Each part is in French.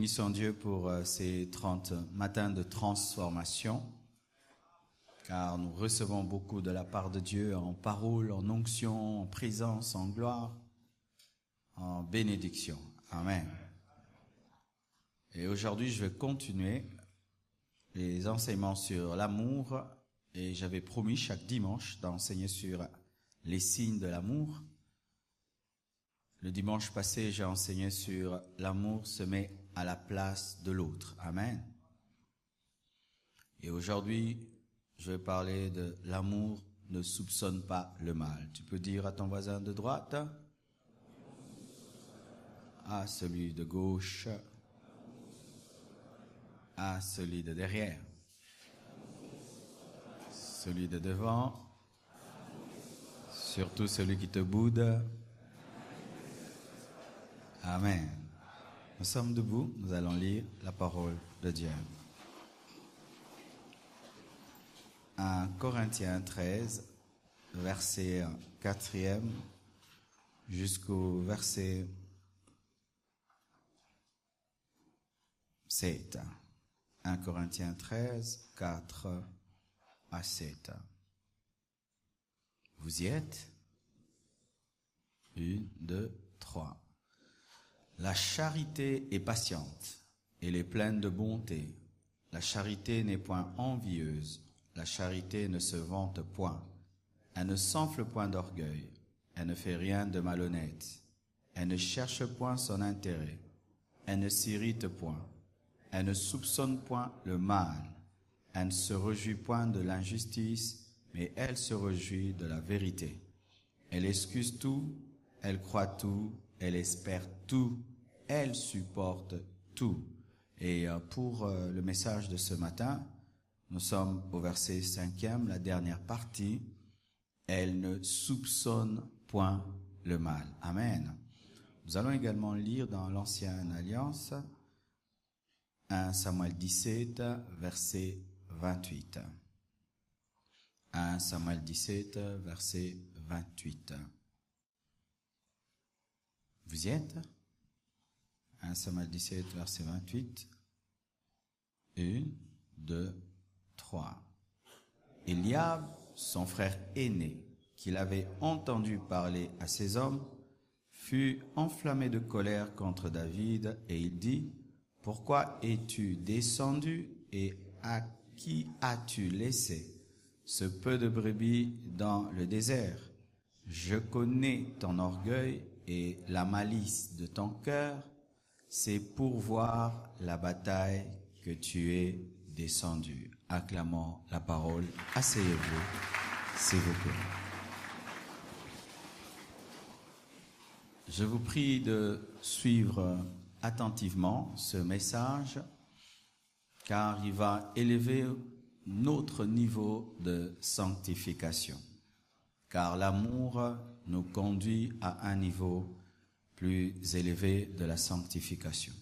bénissons Dieu pour ces 30 matins de transformation, car nous recevons beaucoup de la part de Dieu en parole, en onction, en présence, en gloire, en bénédiction. Amen. Et aujourd'hui, je vais continuer les enseignements sur l'amour, et j'avais promis chaque dimanche d'enseigner sur les signes de l'amour. Le dimanche passé, j'ai enseigné sur l'amour se met à la place de l'autre. Amen. Et aujourd'hui, je vais parler de l'amour ne soupçonne pas le mal. Tu peux dire à ton voisin de droite, à celui de gauche, à celui de derrière, celui de devant, surtout celui qui te boude. Amen. Nous sommes debout, nous allons lire la parole de Dieu. 1 Corinthiens 13, verset 4e jusqu'au verset 7. 1 Corinthiens 13, 4 à 7. Vous y êtes? 1, 2, 3. La charité est patiente, elle est pleine de bonté. La charité n'est point envieuse, la charité ne se vante point. Elle ne s'enfle point d'orgueil, elle ne fait rien de malhonnête. Elle ne cherche point son intérêt, elle ne s'irrite point, elle ne soupçonne point le mal. Elle ne se réjouit point de l'injustice, mais elle se réjouit de la vérité. Elle excuse tout, elle croit tout, elle espère tout, elle supporte tout. Et pour le message de ce matin, nous sommes au verset 5e, la dernière partie. Elle ne soupçonne point le mal. Amen. Nous allons également lire dans l'Ancienne Alliance 1 Samuel 17, verset 28. 1 Samuel 17, verset 28. Vous y êtes? 1 Samuel 17, verset 28. 1, 2, 3. Eliab, son frère aîné, qu'il avait entendu parler à ces hommes, fut enflammé de colère contre David, et il dit, « Pourquoi es-tu descendu et à qui as-tu laissé ce peu de brebis dans le désert? Je connais ton orgueil et la malice de ton cœur, c'est pour voir la bataille que tu es descendu. » Acclamons la parole. Asseyez-vous, s'il vous plaît. Je vous prie de suivre attentivement ce message, car il va élever notre niveau de sanctification. Car l'amour nous conduit à un niveau plus élevé de la sanctification.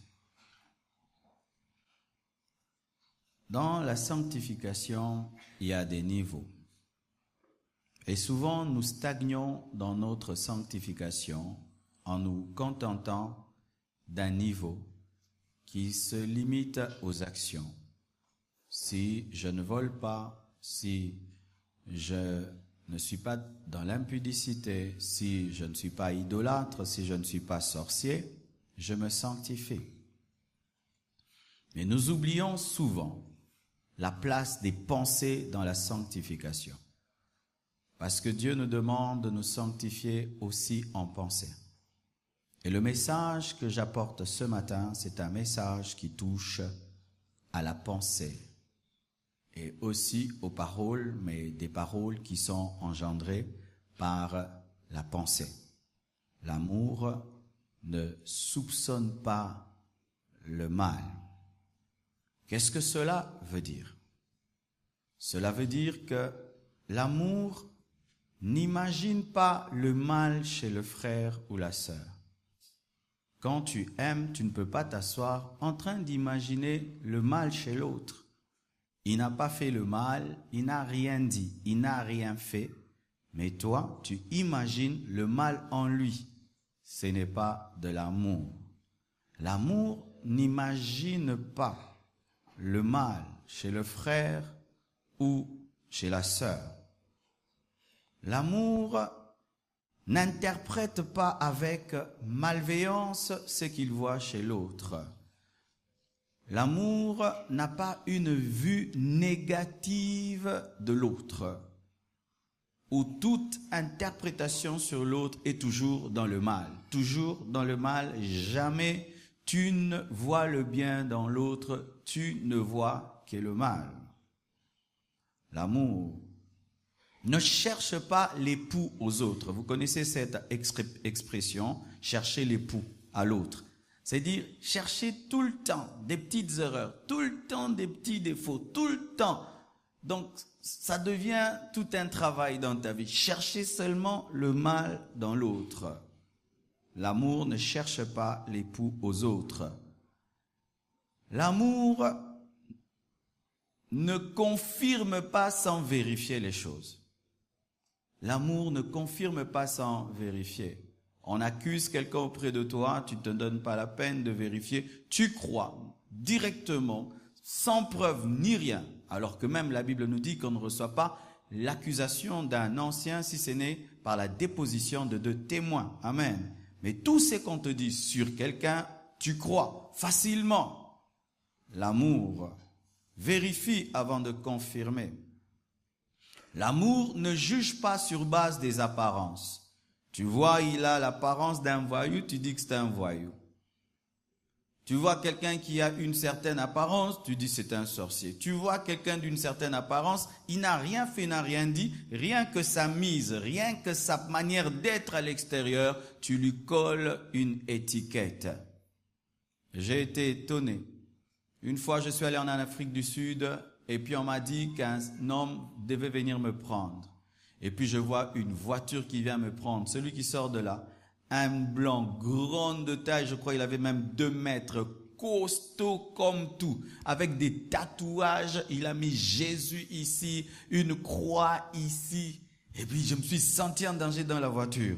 Dans la sanctification, il y a des niveaux. Et souvent, nous stagnons dans notre sanctification en nous contentant d'un niveau qui se limite aux actions. Si je ne vole pas, si je ne suis pas dans l'impudicité, si je ne suis pas idolâtre, si je ne suis pas sorcier, je me sanctifie. Mais nous oublions souvent la place des pensées dans la sanctification. Parce que Dieu nous demande de nous sanctifier aussi en pensée. Et le message que j'apporte ce matin, c'est un message qui touche à la pensée. Et aussi aux paroles, mais des paroles qui sont engendrées par la pensée. L'amour ne soupçonne pas le mal. Qu'est-ce que cela veut dire? Cela veut dire que l'amour n'imagine pas le mal chez le frère ou la sœur. Quand tu aimes, tu ne peux pas t'asseoir en train d'imaginer le mal chez l'autre. Il n'a pas fait le mal, il n'a rien dit, il n'a rien fait, mais toi, tu imagines le mal en lui. Ce n'est pas de l'amour. L'amour n'imagine pas le mal chez le frère ou chez la sœur. L'amour n'interprète pas avec malveillance ce qu'il voit chez l'autre. L'amour n'a pas une vue négative de l'autre, où toute interprétation sur l'autre est toujours dans le mal. Toujours dans le mal, jamais tu ne vois le bien dans l'autre, tu ne vois que le mal. L'amour ne cherche pas l'époux aux autres. Vous connaissez cette expression, chercher l'époux à l'autre. C'est-à-dire chercher tout le temps des petites erreurs, tout le temps des petits défauts, tout le temps. Donc, ça devient tout un travail dans ta vie. Chercher seulement le mal dans l'autre. L'amour ne cherche pas l'époux aux autres. L'amour ne confirme pas sans vérifier les choses. L'amour ne confirme pas sans vérifier. On accuse quelqu'un auprès de toi, tu ne te donnes pas la peine de vérifier. Tu crois directement, sans preuve ni rien. Alors que même la Bible nous dit qu'on ne reçoit pas l'accusation d'un ancien si ce n'est par la déposition de 2 témoins. Amen. Mais tout ce qu'on te dit sur quelqu'un, tu crois facilement. L'amour vérifie avant de confirmer. L'amour ne juge pas sur base des apparences. Tu vois, il a l'apparence d'un voyou, tu dis que c'est un voyou. Tu vois quelqu'un qui a une certaine apparence, tu dis c'est un sorcier. Tu vois quelqu'un d'une certaine apparence, il n'a rien fait, n'a rien dit, rien que sa mise, rien que sa manière d'être à l'extérieur, tu lui colles une étiquette. J'ai été étonné. Une fois, je suis allé en Afrique du Sud et puis on m'a dit qu'un homme devait venir me prendre. Et puis je vois une voiture qui vient me prendre. Celui qui sort de là, un blanc, grande de taille, je crois il avait même 2 mètres, costaud comme tout, avec des tatouages, il a mis Jésus ici, une croix ici. Et puis je me suis senti en danger dans la voiture.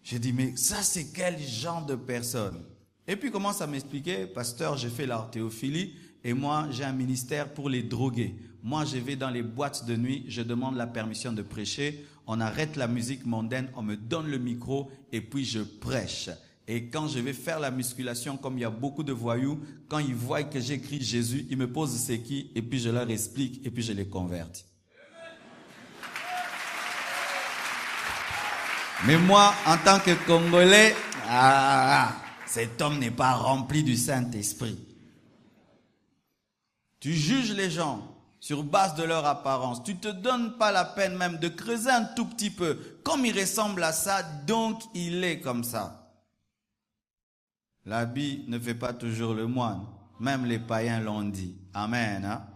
J'ai dit, mais ça c'est quel genre de personne? Et puis il commence à m'expliquer, pasteur, j'ai fait l'arthéophilie et moi j'ai un ministère pour les drogués. Moi, je vais dans les boîtes de nuit, je demande la permission de prêcher, on arrête la musique mondaine, on me donne le micro et puis je prêche. Et quand je vais faire la musculation, comme il y a beaucoup de voyous, quand ils voient que j'écris Jésus, ils me posent c'est qui et puis je leur explique et puis je les convertis. Mais moi, en tant que Congolais, cet homme n'est pas rempli du Saint-Esprit. Tu juges les gens sur base de leur apparence. Tu ne te donnes pas la peine même de creuser un tout petit peu. Comme il ressemble à ça, donc il est comme ça. L'habit ne fait pas toujours le moine. Même les païens l'ont dit. Amen. Hein?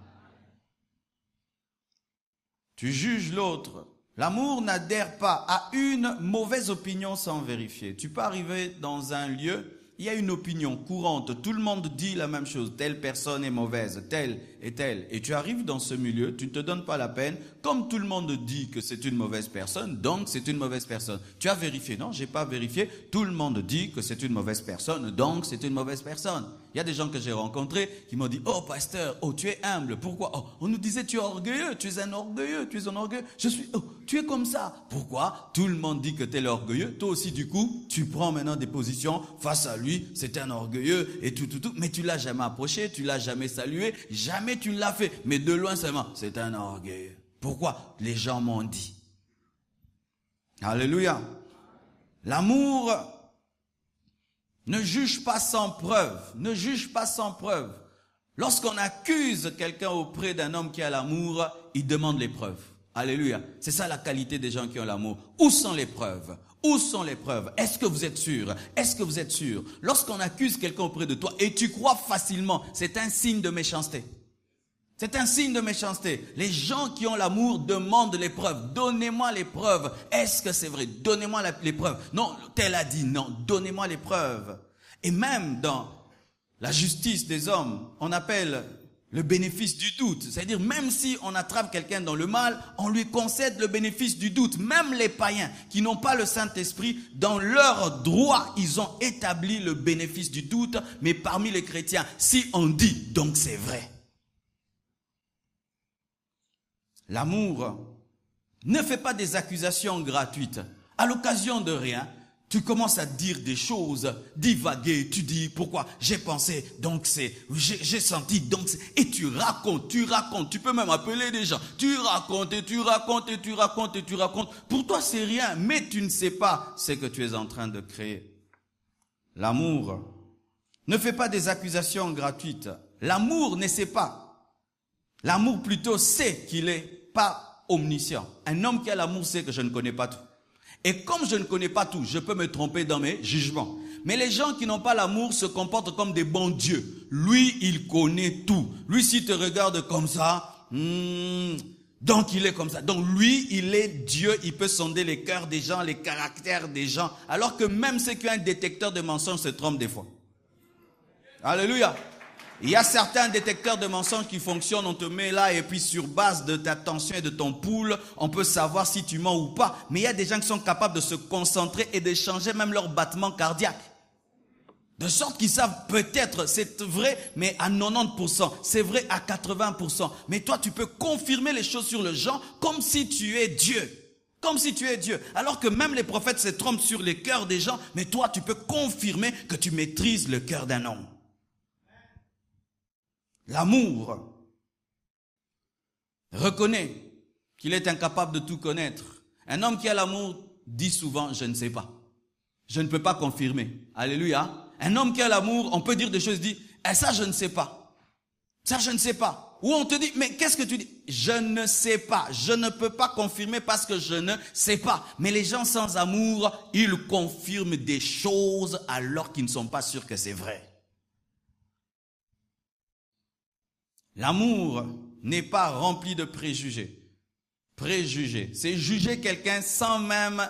Tu juges l'autre. L'amour n'adhère pas à une mauvaise opinion sans vérifier. Tu peux arriver dans un lieu, il y a une opinion courante, tout le monde dit la même chose, telle personne est mauvaise, telle et telle. Et tu arrives dans ce milieu, tu ne te donnes pas la peine, comme tout le monde dit que c'est une mauvaise personne, donc c'est une mauvaise personne. Tu as vérifié? Non, j'ai pas vérifié. Tout le monde dit que c'est une mauvaise personne, donc c'est une mauvaise personne. Il y a des gens que j'ai rencontrés qui m'ont dit, oh pasteur, oh tu es humble, pourquoi? Oh, on nous disait tu es orgueilleux, tu es un orgueilleux, tu es un orgueilleux. Tu es comme ça. Pourquoi? Tout le monde dit que tu es l'orgueilleux. Toi aussi du coup, tu prends maintenant des positions face à lui, c'est un orgueilleux et tout. Mais tu l'as jamais approché, tu l'as jamais salué, jamais tu l'as fait. Mais de loin seulement, c'est un orgueilleux. Pourquoi? Les gens m'ont dit. Alléluia. L'amour ne juge pas sans preuve. Ne juge pas sans preuve. Lorsqu'on accuse quelqu'un auprès d'un homme qui a l'amour, il demande les preuves. Alléluia. C'est ça la qualité des gens qui ont l'amour. Où sont les preuves? Où sont les preuves? Est-ce que vous êtes sûr? Est-ce que vous êtes sûr? Lorsqu'on accuse quelqu'un auprès de toi et tu crois facilement, c'est un signe de méchanceté. C'est un signe de méchanceté. Les gens qui ont l'amour demandent les preuves. Donnez-moi les preuves. Est-ce que c'est vrai? Donnez-moi les preuves. Non, tel a dit non. Donnez-moi les preuves. Et même dans la justice des hommes, on appelle le bénéfice du doute. C'est-à-dire, même si on attrape quelqu'un dans le mal, on lui concède le bénéfice du doute. Même les païens qui n'ont pas le Saint-Esprit, dans leur droit, ils ont établi le bénéfice du doute. Mais parmi les chrétiens, si on dit, donc c'est vrai. L'amour ne fait pas des accusations gratuites. À l'occasion de rien, tu commences à dire des choses, divaguer, tu dis pourquoi j'ai pensé, donc c'est, j'ai senti, donc c'est, et tu racontes, tu peux même appeler des gens, tu racontes et tu racontes et tu racontes et tu racontes. Pour toi c'est rien, mais tu ne sais pas ce que tu es en train de créer. L'amour ne fait pas des accusations gratuites. L'amour ne sait pas. L'amour plutôt sait qu'il est pas omniscient. Un homme qui a l'amour sait que je ne connais pas tout. Et comme je ne connais pas tout, je peux me tromper dans mes jugements. Mais les gens qui n'ont pas l'amour se comportent comme des bons dieux. Lui, il connaît tout. Lui, s'il te regarde comme ça, donc il est comme ça. Donc lui, il est Dieu, il peut sonder les cœurs des gens, les caractères des gens. Alors que même ceux qui ont un détecteur de mensonges se trompent des fois. Alléluia. Il y a certains détecteurs de mensonges qui fonctionnent, on te met là et puis sur base de ta tension et de ton pouls, on peut savoir si tu mens ou pas. Mais il y a des gens qui sont capables de se concentrer et de changer même leur battement cardiaque. De sorte qu'ils savent peut-être, c'est vrai, mais à 90%, c'est vrai à 80%. Mais toi, tu peux confirmer les choses sur le genre comme si tu es Dieu. Comme si tu es Dieu. Alors que même les prophètes se trompent sur les cœurs des gens, mais toi, tu peux confirmer que tu maîtrises le cœur d'un homme. L'amour reconnaît qu'il est incapable de tout connaître. Un homme qui a l'amour dit souvent, je ne sais pas. Je ne peux pas confirmer. Alléluia. Un homme qui a l'amour, on peut dire des choses, dit, ça je ne sais pas. Ça je ne sais pas. Ou on te dit, mais qu'est-ce que tu dis? Je ne sais pas. Je ne peux pas confirmer parce que je ne sais pas. Mais les gens sans amour, ils confirment des choses alors qu'ils ne sont pas sûrs que c'est vrai. L'amour n'est pas rempli de préjugés. Préjugés, c'est juger quelqu'un sans même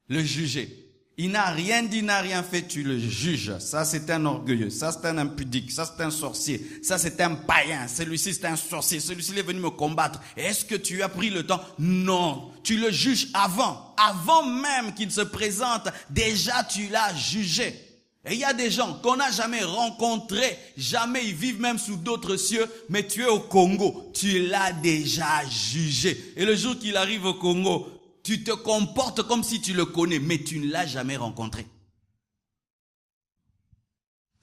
le juger. Il n'a rien dit, il n'a rien fait, tu le juges. Ça, c'est un orgueilleux. Ça, c'est un impudique. Ça, c'est un sorcier. Ça, c'est un païen. Celui-ci, c'est un sorcier. Celui-ci, il est venu me combattre. Est-ce que tu as pris le temps? Non. Tu le juges avant. Avant même qu'il se présente, déjà, tu l'as jugé. Et il y a des gens qu'on n'a jamais rencontrés, jamais ils vivent même sous d'autres cieux, mais tu es au Congo, tu l'as déjà jugé. Et le jour qu'il arrive au Congo, tu te comportes comme si tu le connais, mais tu ne l'as jamais rencontré.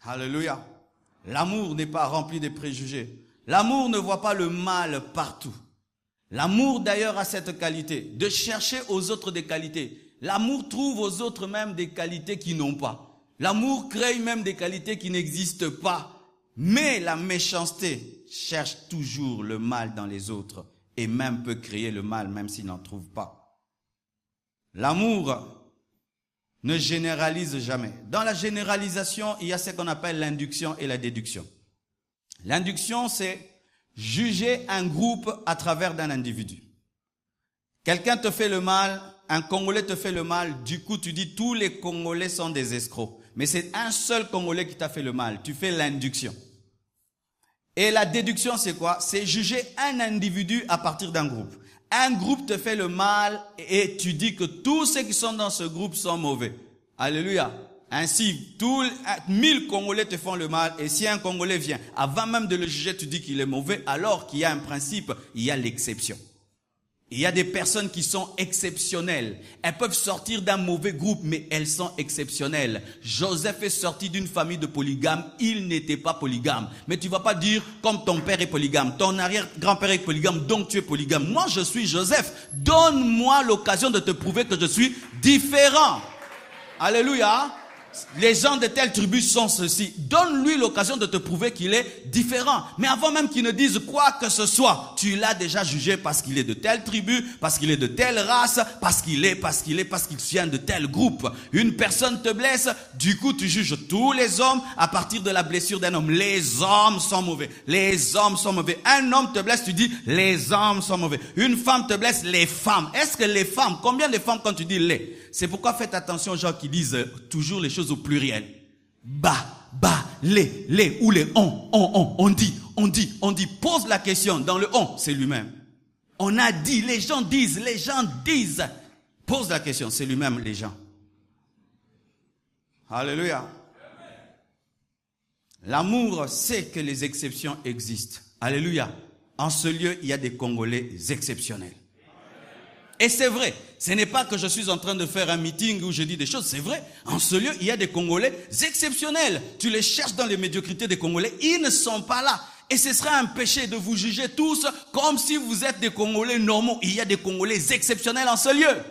Alléluia. L'amour n'est pas rempli de préjugés. L'amour ne voit pas le mal partout. L'amour d'ailleurs a cette qualité, de chercher aux autres des qualités. L'amour trouve aux autres même des qualités qu'ils n'ont pas. L'amour crée même des qualités qui n'existent pas. Mais la méchanceté cherche toujours le mal dans les autres et même peut créer le mal même s'il n'en trouve pas. L'amour ne généralise jamais. Dans la généralisation, il y a ce qu'on appelle l'induction et la déduction. L'induction, c'est juger un groupe à travers d'un individu. Quelqu'un te fait le mal, un Congolais te fait le mal, du coup tu dis tous les Congolais sont des escrocs. Mais c'est un seul Congolais qui t'a fait le mal. Tu fais l'induction. Et la déduction, c'est quoi? C'est juger un individu à partir d'un groupe. Un groupe te fait le mal et tu dis que tous ceux qui sont dans ce groupe sont mauvais. Alléluia. Ainsi, 1000 Congolais te font le mal et si un Congolais vient, avant même de le juger, tu dis qu'il est mauvais, alors qu'il y a un principe, il y a l'exception. Il y a des personnes qui sont exceptionnelles. Elles peuvent sortir d'un mauvais groupe, mais elles sont exceptionnelles. Joseph est sorti d'une famille de polygames. Il n'était pas polygame. Mais tu ne vas pas dire, comme ton père est polygame, ton arrière-grand-père est polygame, donc tu es polygame. Moi, je suis Joseph. Donne-moi l'occasion de te prouver que je suis différent. Alléluia. Les gens de telle tribu sont ceci. Donne-lui l'occasion de te prouver qu'il est différent. Mais avant même qu'il ne dise quoi que ce soit, tu l'as déjà jugé parce qu'il est de telle tribu, parce qu'il est de telle race, parce qu'il vient de tel groupe. Une personne te blesse, du coup tu juges tous les hommes à partir de la blessure d'un homme. Les hommes sont mauvais. Les hommes sont mauvais. Un homme te blesse, tu dis les hommes sont mauvais. Une femme te blesse, les femmes. Est-ce que les femmes, combien de femmes quand tu dis les? C'est pourquoi faites attention aux gens qui disent toujours les choses au pluriel. Les, ou les on dit, on dit, pose la question. Dans le on, c'est lui-même. On a dit, les gens disent. Pose la question, c'est lui-même, les gens. Alléluia. L'amour sait que les exceptions existent. Alléluia. En ce lieu, il y a des Congolais exceptionnels. Et c'est vrai, ce n'est pas que je suis en train de faire un meeting où je dis des choses, c'est vrai. En ce lieu, il y a des Congolais exceptionnels. Tu les cherches dans les médiocrités des Congolais, ils ne sont pas là. Et ce serait un péché de vous juger tous comme si vous êtes des Congolais normaux. Il y a des Congolais exceptionnels en ce lieu.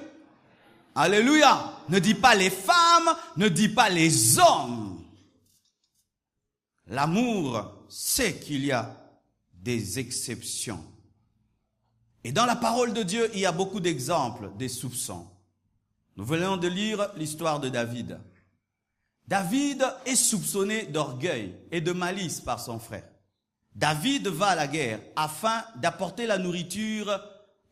Alléluia. Ne dis pas les femmes, ne dis pas les hommes. L'amour sait qu'il y a des exceptions. Et dans la parole de Dieu, il y a beaucoup d'exemples, des soupçons. Nous venons de lire l'histoire de David. David est soupçonné d'orgueil et de malice par son frère. David va à la guerre afin d'apporter la nourriture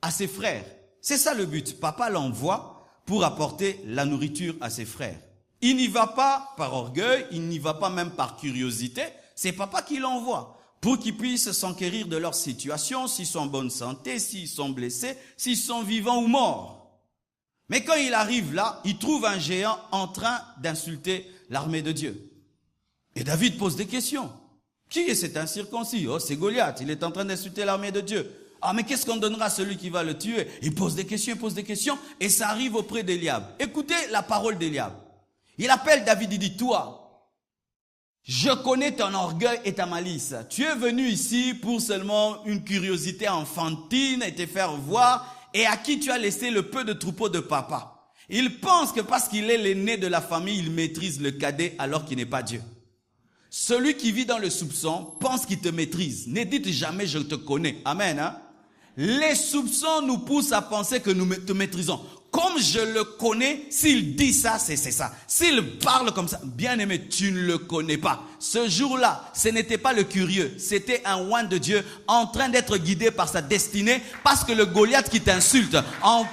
à ses frères. C'est ça le but. Papa l'envoie pour apporter la nourriture à ses frères. Il n'y va pas par orgueil, il n'y va pas même par curiosité. C'est papa qui l'envoie pour qu'ils puissent s'enquérir de leur situation, s'ils sont en bonne santé, s'ils sont blessés, s'ils sont vivants ou morts. Mais quand il arrive là, il trouve un géant en train d'insulter l'armée de Dieu. Et David pose des questions. Qui est cet incirconcis? Oh, c'est Goliath, il est en train d'insulter l'armée de Dieu. Ah, mais qu'est-ce qu'on donnera à celui qui va le tuer? Il pose des questions, et ça arrive auprès d'Éliab. Écoutez la parole d'Éliab. Il appelle David, il dit, toi, je connais ton orgueil et ta malice. Tu es venu ici pour seulement une curiosité enfantine et te faire voir, et à qui tu as laissé le peu de troupeau de papa. Il pense que parce qu'il est l'aîné de la famille, il maîtrise le cadet alors qu'il n'est pas Dieu. Celui qui vit dans le soupçon pense qu'il te maîtrise. Ne dites jamais je te connais. Amen. Hein? Les soupçons nous poussent à penser que nous te maîtrisons. Comme je le connais, s'il dit ça, c'est ça. S'il parle comme ça, bien aimé, tu ne le connais pas. Ce jour-là, ce n'était pas le curieux, c'était un oint de Dieu en train d'être guidé par sa destinée, parce que le Goliath qui t'insulte,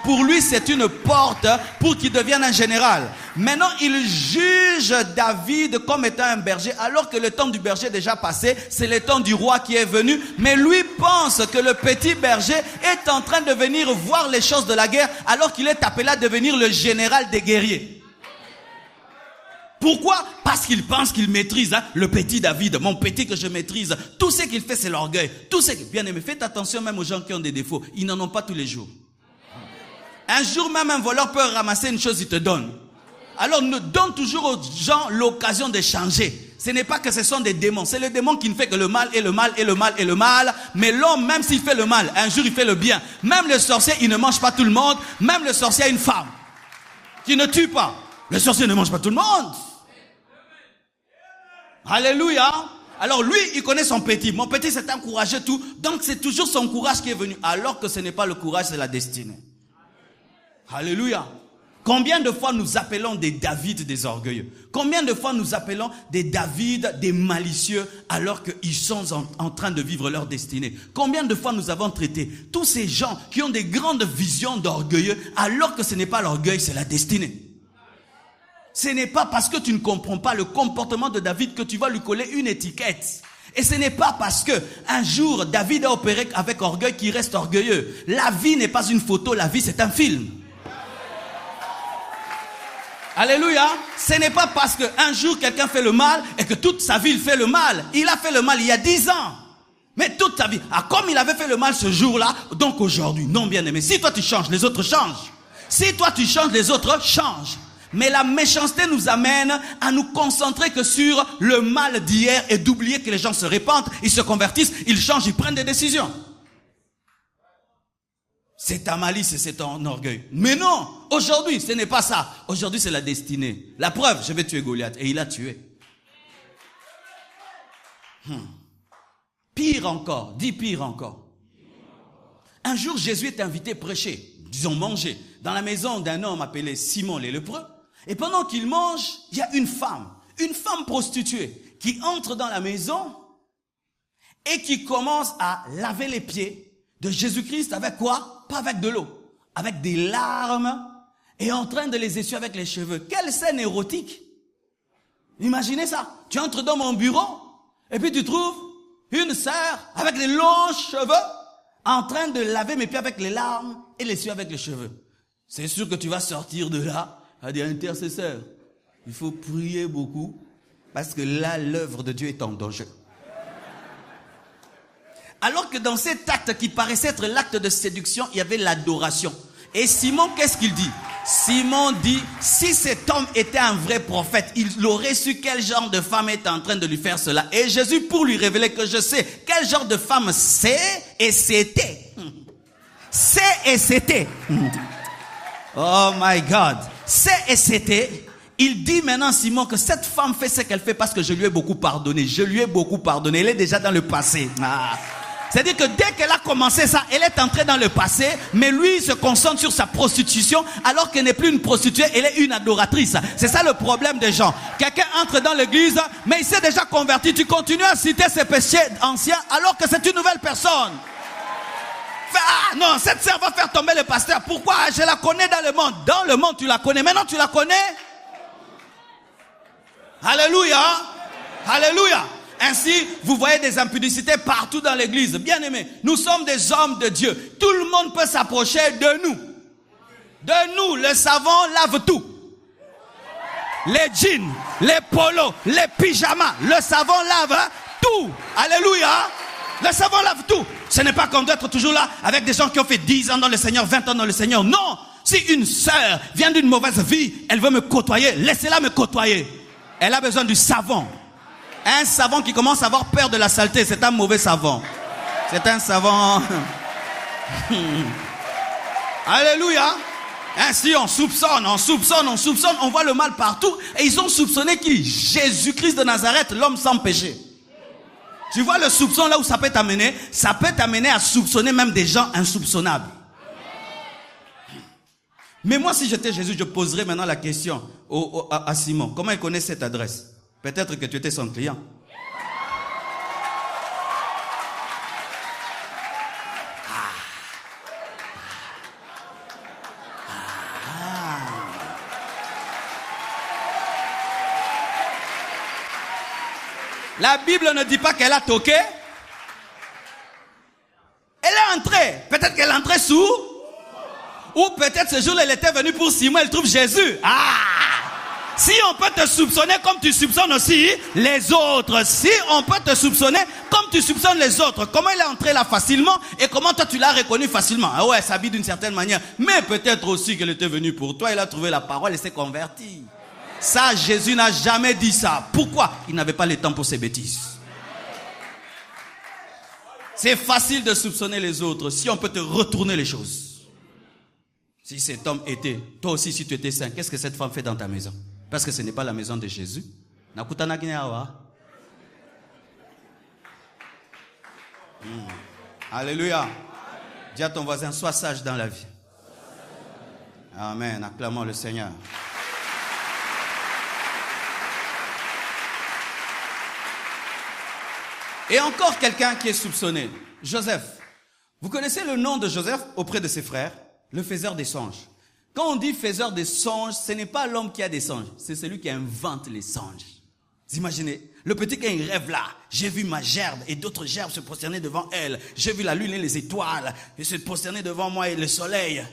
pour lui c'est une porte pour qu'il devienne un général. Maintenant, il juge David comme étant un berger, alors que le temps du berger est déjà passé, c'est le temps du roi qui est venu, mais lui pense que le petit berger est en train de venir voir les choses de la guerre, alors qu'il est appelé à devenir le général des guerriers. Pourquoi? Parce qu'il pense qu'il maîtrise, le petit David, mon petit que je maîtrise. Tout ce qu'il fait, c'est l'orgueil. Tout ce que, bien aimé, faites attention même aux gens qui ont des défauts. Ils n'en ont pas tous les jours. Un jour même, un voleur peut ramasser une chose, il te donne. Alors, donne toujours aux gens l'occasion de changer. Ce n'est pas que ce sont des démons. C'est le démon qui ne fait que le mal et le mal et le mal et le mal. Mais l'homme, même s'il fait le mal, un jour il fait le bien. Même le sorcier, il ne mange pas tout le monde. Même le sorcier a une femme qui ne tue pas. Le sorcier ne mange pas tout le monde. Alléluia. Alors lui, il connaît son petit. Mon petit, c'est un courageux tout. Donc c'est toujours son courage qui est venu. Alors que ce n'est pas le courage, c'est la destinée. Alléluia. Combien de fois nous appelons des David des orgueilleux? Combien de fois nous appelons des David des malicieux alors qu'ils sont en train de vivre leur destinée? Combien de fois nous avons traité tous ces gens qui ont des grandes visions d'orgueilleux alors que ce n'est pas l'orgueil, c'est la destinée? Ce n'est pas parce que tu ne comprends pas le comportement de David que tu vas lui coller une étiquette. Et ce n'est pas parce que un jour David a opéré avec orgueil qu'il reste orgueilleux. La vie n'est pas une photo, la vie c'est un film. Alléluia. Ce n'est pas parce qu'un jour quelqu'un fait le mal et que toute sa vie il fait le mal. Il a fait le mal il y a 10 ans. Mais toute sa vie. Ah, comme il avait fait le mal ce jour-là, donc aujourd'hui, non bien aimé. Si toi tu changes, les autres changent. Si toi tu changes, les autres changent. Mais la méchanceté nous amène à nous concentrer que sur le mal d'hier et d'oublier que les gens se répandent, ils se convertissent, ils changent, ils prennent des décisions. C'est ta malice et c'est ton orgueil. Mais non, aujourd'hui, ce n'est pas ça. Aujourd'hui, c'est la destinée. La preuve, je vais tuer Goliath. Et il a tué. Pire encore, dis pire encore. Un jour, Jésus est invité prêcher, disons manger, dans la maison d'un homme appelé Simon le lépreux. Et pendant qu'il mange, il y a une femme prostituée, qui entre dans la maison et qui commence à laver les pieds de Jésus-Christ avec quoi? Pas avec de l'eau, avec des larmes et en train de les essuyer avec les cheveux. Quelle scène érotique! Imaginez ça. Tu entres dans mon bureau et puis tu trouves Une sœur avec les longs cheveux en train de laver mes pieds avec les larmes et les cieux avec les cheveux. C'est sûr que tu vas sortir de là à des intercesseurs. Il faut prier beaucoup parce que là, l'œuvre de Dieu est en danger. Alors que dans cet acte qui paraissait être l'acte de séduction, il y avait l'adoration. Et Simon, qu'est-ce qu'il dit? Simon dit, si cet homme était un vrai prophète, il aurait su quel genre de femme est en train de lui faire cela. Et Jésus, pour lui révéler que je sais quel genre de femme c'est et c'était. C'est et c'était. Oh my God. C'est et c'était. Il dit maintenant, Simon, que cette femme fait ce qu'elle fait parce que je lui ai beaucoup pardonné. Je lui ai beaucoup pardonné. Elle est déjà dans le passé. C'est-à-dire que dès qu'elle a commencé ça, elle est entrée dans le passé, mais lui, il se concentre sur sa prostitution, alors qu'elle n'est plus une prostituée, elle est une adoratrice. C'est ça le problème des gens. Quelqu'un entre dans l'église, mais il s'est déjà converti. Tu continues à citer ses péchés anciens, alors que c'est une nouvelle personne. Ah non, cette sœur va faire tomber le pasteur. Pourquoi? Je la connais dans le monde. Dans le monde, tu la connais. Maintenant, tu la connais. Alléluia. Alléluia. Ainsi, vous voyez des impudicités partout dans l'église. Bien aimés, nous sommes des hommes de Dieu. Tout le monde peut s'approcher de nous. De nous, le savon lave tout. Les jeans, les polos, les pyjamas, le savon lave tout. Alléluia. Le savon lave tout. Ce n'est pas comme d'être toujours là avec des gens qui ont fait 10 ans dans le Seigneur, 20 ans dans le Seigneur. Non. Si une sœur vient d'une mauvaise vie, elle veut me côtoyer, laissez-la me côtoyer. Elle a besoin du savon. Un savon qui commence à avoir peur de la saleté, c'est un mauvais savon. C'est un savon. Alléluia. Ainsi on soupçonne, on voit le mal partout. Et ils ont soupçonné qui? Jésus-Christ de Nazareth, l'homme sans péché. Tu vois le soupçon là où ça peut t'amener? Ça peut t'amener à soupçonner même des gens insoupçonnables. Mais moi, si j'étais Jésus, je poserais maintenant la question à Simon. Comment il connaît cette adresse? Peut-être que tu étais son client. La Bible ne dit pas qu'elle a toqué. Elle est entrée. Peut-être qu'elle est entrée sous. Ou peut-être ce jour-là, elle était venue pour Simon, elle trouve Jésus. Si on peut te soupçonner comme tu soupçonnes aussi les autres. Si on peut te soupçonner comme tu soupçonnes les autres. Comment elle est entrée là facilement et comment toi tu l'as reconnu facilement? Ah ouais, elle s'habille d'une certaine manière. Mais peut-être aussi qu'elle était venue pour toi, elle a trouvé la parole et s'est convertie. Ça, Jésus n'a jamais dit ça. Pourquoi? Il n'avait pas le temps pour ces bêtises. C'est facile de soupçonner les autres si on peut te retourner les choses. Si cet homme était, toi aussi si tu étais saint, qu'est-ce que cette femme fait dans ta maison? Parce que ce n'est pas la maison de Jésus. Alléluia. Dis à ton voisin, sois sage dans la vie. Amen. Acclamons le Seigneur. Et encore quelqu'un qui est soupçonné. Joseph. Vous connaissez le nom de Joseph auprès de ses frères? Le faiseur des songes. Quand on dit faiseur des songes, ce n'est pas l'homme qui a des songes. C'est celui qui invente les songes. Vous imaginez? Le petit qui a un rêve là. J'ai vu ma gerbe et d'autres gerbes se prosterner devant elle. J'ai vu la lune et les étoiles et se prosterner devant moi et le soleil.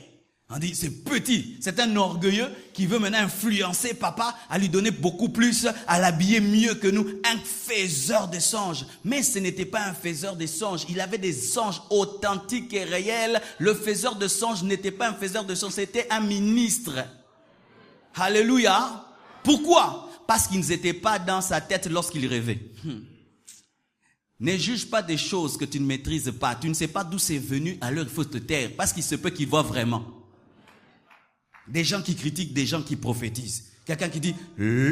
On dit, c'est petit. C'est un orgueilleux qui veut maintenant influencer papa à lui donner beaucoup plus, à l'habiller mieux que nous. Un faiseur de songes. Mais ce n'était pas un faiseur de songes. Il avait des songes authentiques et réels. Le faiseur de songes n'était pas un faiseur de songes, c'était un ministre. Alléluia. Pourquoi? Parce qu'ils n'étaient pas dans sa tête lorsqu'il rêvait. Ne juge pas des choses que tu ne maîtrises pas. Tu ne sais pas d'où c'est venu, alors il faut te taire. Parce qu'il se peut qu'il voit vraiment. Des gens qui critiquent, des gens qui prophétisent. Quelqu'un qui dit,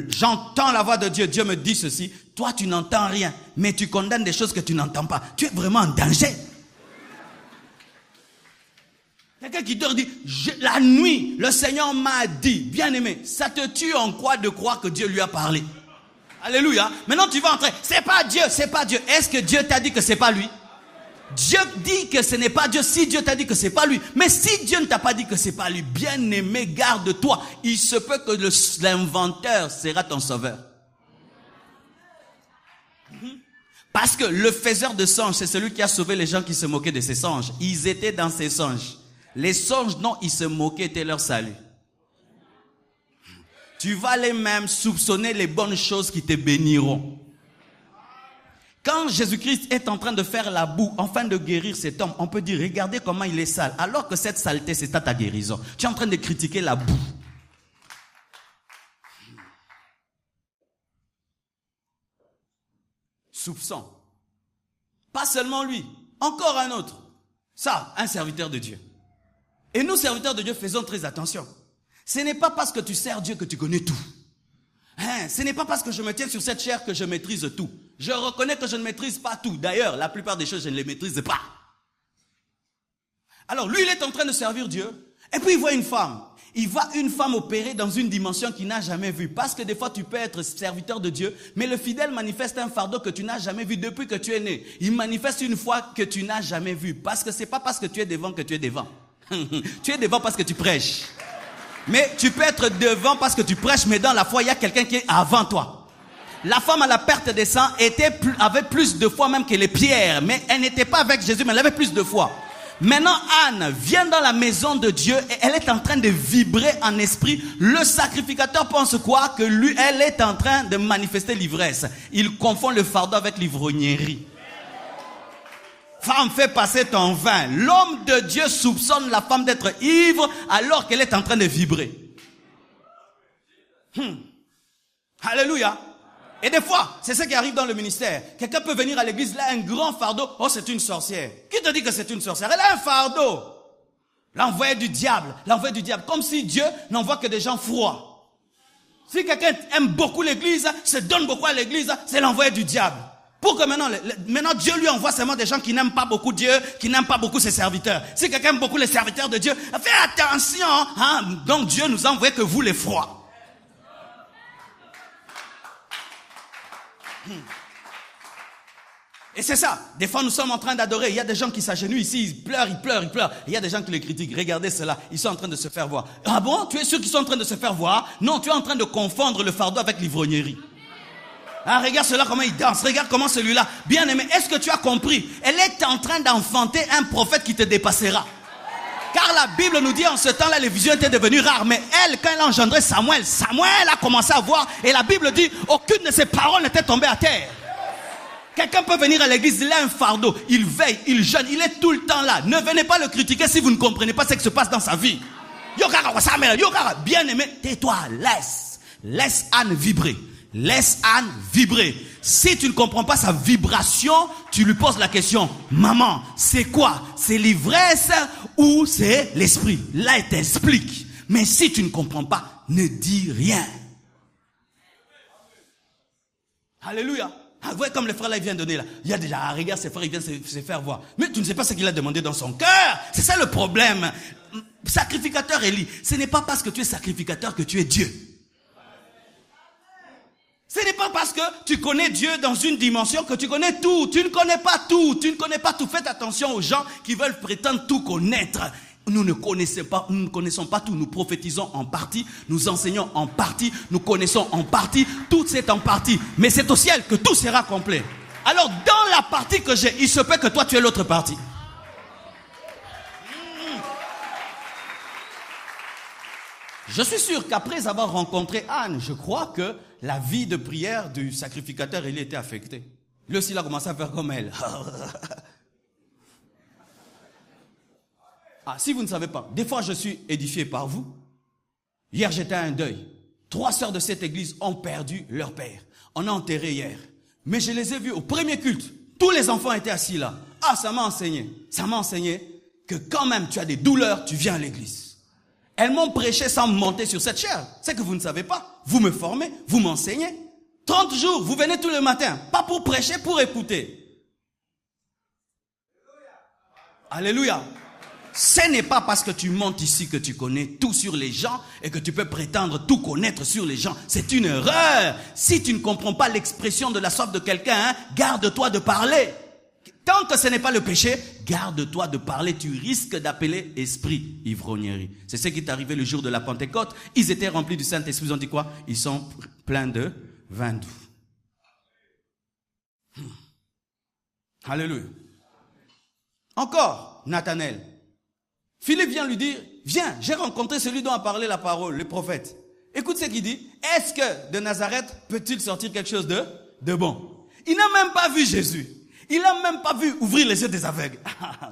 j'entends la voix de Dieu, Dieu me dit ceci. Toi, tu n'entends rien, mais tu condamnes des choses que tu n'entends pas. Tu es vraiment en danger. Quelqu'un qui te dit, la nuit, le Seigneur m'a dit, bien aimé, ça te tue en quoi de croire que Dieu lui a parlé? Alléluia. Maintenant, tu vas entrer. C'est pas Dieu, c'est pas Dieu. Est-ce que Dieu t'a dit que c'est pas lui? Dieu dit que ce n'est pas Dieu si Dieu t'a dit que c'est pas lui. Mais si Dieu ne t'a pas dit que c'est pas lui, bien aimé, garde-toi. Il se peut que l'inventeur sera ton sauveur. Parce que le faiseur de songes, c'est celui qui a sauvé les gens qui se moquaient de ces songes. Ils étaient dans ces songes. Les songes dont ils se moquaient étaient leur salut. Tu vas les même soupçonner les bonnes choses qui te béniront. Quand Jésus-Christ est en train de faire la boue, afin de guérir cet homme, on peut dire, regardez comment il est sale. Alors que cette saleté, c'est ta guérison. Tu es en train de critiquer la boue. Soupçon. Pas seulement lui, encore un autre. Ça, un serviteur de Dieu. Et nous, serviteurs de Dieu, faisons très attention. Ce n'est pas parce que tu sers Dieu que tu connais tout. Ce n'est pas parce que je me tiens sur cette chair que je maîtrise tout. Je reconnais que je ne maîtrise pas tout. D'ailleurs, la plupart des choses, je ne les maîtrise pas. Alors, lui, il est en train de servir Dieu. Et puis, il voit une femme. Il voit une femme opérer dans une dimension qu'il n'a jamais vue. Parce que des fois, tu peux être serviteur de Dieu, mais le fidèle manifeste un fardeau que tu n'as jamais vu depuis que tu es né. Il manifeste une foi que tu n'as jamais vue. Parce que c'est pas parce que tu es devant que tu es devant. Tu es devant parce que tu prêches. Mais tu peux être devant parce que tu prêches, mais dans la foi, il y a quelqu'un qui est avant toi. La femme à la perte des sangs avait plus de foi même que les pierres. Mais elle n'était pas avec Jésus, mais elle avait plus de foi. Maintenant, Anne vient dans la maison de Dieu et elle est en train de vibrer en esprit. Le sacrificateur pense quoi? Que lui, elle est en train de manifester l'ivresse. Il confond le fardeau avec l'ivrognerie. Femme, fais passer ton vin. L'homme de Dieu soupçonne la femme d'être ivre alors qu'elle est en train de vibrer. Alléluia. Et des fois, c'est ce qui arrive dans le ministère. Quelqu'un peut venir à l'église, là, un grand fardeau. Oh, c'est une sorcière. Qui te dit que c'est une sorcière? Elle a un fardeau. L'envoyé du diable. L'envoyé du diable. Comme si Dieu n'envoie que des gens froids. Si quelqu'un aime beaucoup l'église, se donne beaucoup à l'église, c'est l'envoyé du diable. Pour que maintenant Dieu lui envoie seulement des gens qui n'aiment pas beaucoup Dieu, qui n'aiment pas beaucoup ses serviteurs. Si quelqu'un aime beaucoup les serviteurs de Dieu, fais attention. Donc Dieu nous a envoyé que vous les froids. Et c'est ça. Des fois, nous sommes en train d'adorer. Il y a des gens qui s'agenouillent ici, ils pleurent. Il y a des gens qui les critiquent. Regardez cela. Ils sont en train de se faire voir. Ah bon? Tu es sûr qu'ils sont en train de se faire voir? Non, tu es en train de confondre le fardeau avec l'ivrognerie. Ah, regarde cela, comment il danse. Regarde comment celui-là. Bien aimé, est-ce que tu as compris? Elle est en train d'enfanter un prophète qui te dépassera. Car la Bible nous dit en ce temps-là, les visions étaient devenues rares. Mais elle, quand elle a engendré Samuel a commencé à voir. Et la Bible dit, aucune de ses paroles n'était tombée à terre. Quelqu'un peut venir à l'église, il a un fardeau, il veille, il jeûne, il est tout le temps là. Ne venez pas le critiquer si vous ne comprenez pas ce qui se passe dans sa vie. Bien aimé, tais-toi, laisse Anne vibrer. Laisse Anne vibrer. Si tu ne comprends pas sa vibration, tu lui poses la question, maman, c'est quoi? C'est l'ivresse ou c'est l'esprit? Là, elle t'explique. Mais si tu ne comprends pas, ne dis rien. Alléluia. Ah, vous voyez comme le frère là, il vient donner là. Il y a déjà, regarde, ses frères, il vient se faire voir. Mais tu ne sais pas ce qu'il a demandé dans son cœur. C'est ça le problème. Sacrificateur Élie, ce n'est pas parce que tu es sacrificateur que tu es Dieu. Ce n'est pas parce que tu connais Dieu dans une dimension que tu connais tout. Tu ne connais pas tout. Tu ne connais pas tout. Faites attention aux gens qui veulent prétendre tout connaître. Nous ne connaissons pas tout. Nous prophétisons en partie. Nous enseignons en partie. Nous connaissons en partie. Tout c'est en partie. Mais c'est au ciel que tout sera complet. Alors, dans la partie que j'ai, il se peut que toi tu aies l'autre partie. Je suis sûr qu'après avoir rencontré Anne, je crois que la vie de prière du sacrificateur, il était affecté. Lui aussi, il a commencé à faire comme elle. Ah, si vous ne savez pas, des fois je suis édifié par vous. Hier, j'étais à un deuil. 3 sœurs de cette église ont perdu leur père. On a enterré hier. Mais je les ai vus au premier culte. Tous les enfants étaient assis là. Ah, ça m'a enseigné. Ça m'a enseigné que quand même tu as des douleurs, tu viens à l'église. Elles m'ont prêché sans monter sur cette chaire. C'est que vous ne savez pas. Vous me formez, vous m'enseignez. 30 jours, vous venez tous les matins. Pas pour prêcher, pour écouter. Alléluia. Ce n'est pas parce que tu montes ici que tu connais tout sur les gens et que tu peux prétendre tout connaître sur les gens. C'est une erreur. Si tu ne comprends pas l'expression de la soif de quelqu'un, garde-toi de parler. Tant que ce n'est pas le péché, garde-toi de parler. Tu risques d'appeler esprit ivrognerie. C'est ce qui est arrivé le jour de la Pentecôte. Ils étaient remplis du Saint-Esprit. Ils ont dit quoi? Ils sont pleins de vin doux. Alléluia. Encore, Nathanaël. Philippe vient lui dire, viens, j'ai rencontré celui dont a parlé la parole, le prophète. Écoute ce qu'il dit. Est-ce que de Nazareth peut-il sortir quelque chose de bon? Il n'a même pas vu Jésus. Il n'a même pas vu ouvrir les yeux des aveugles.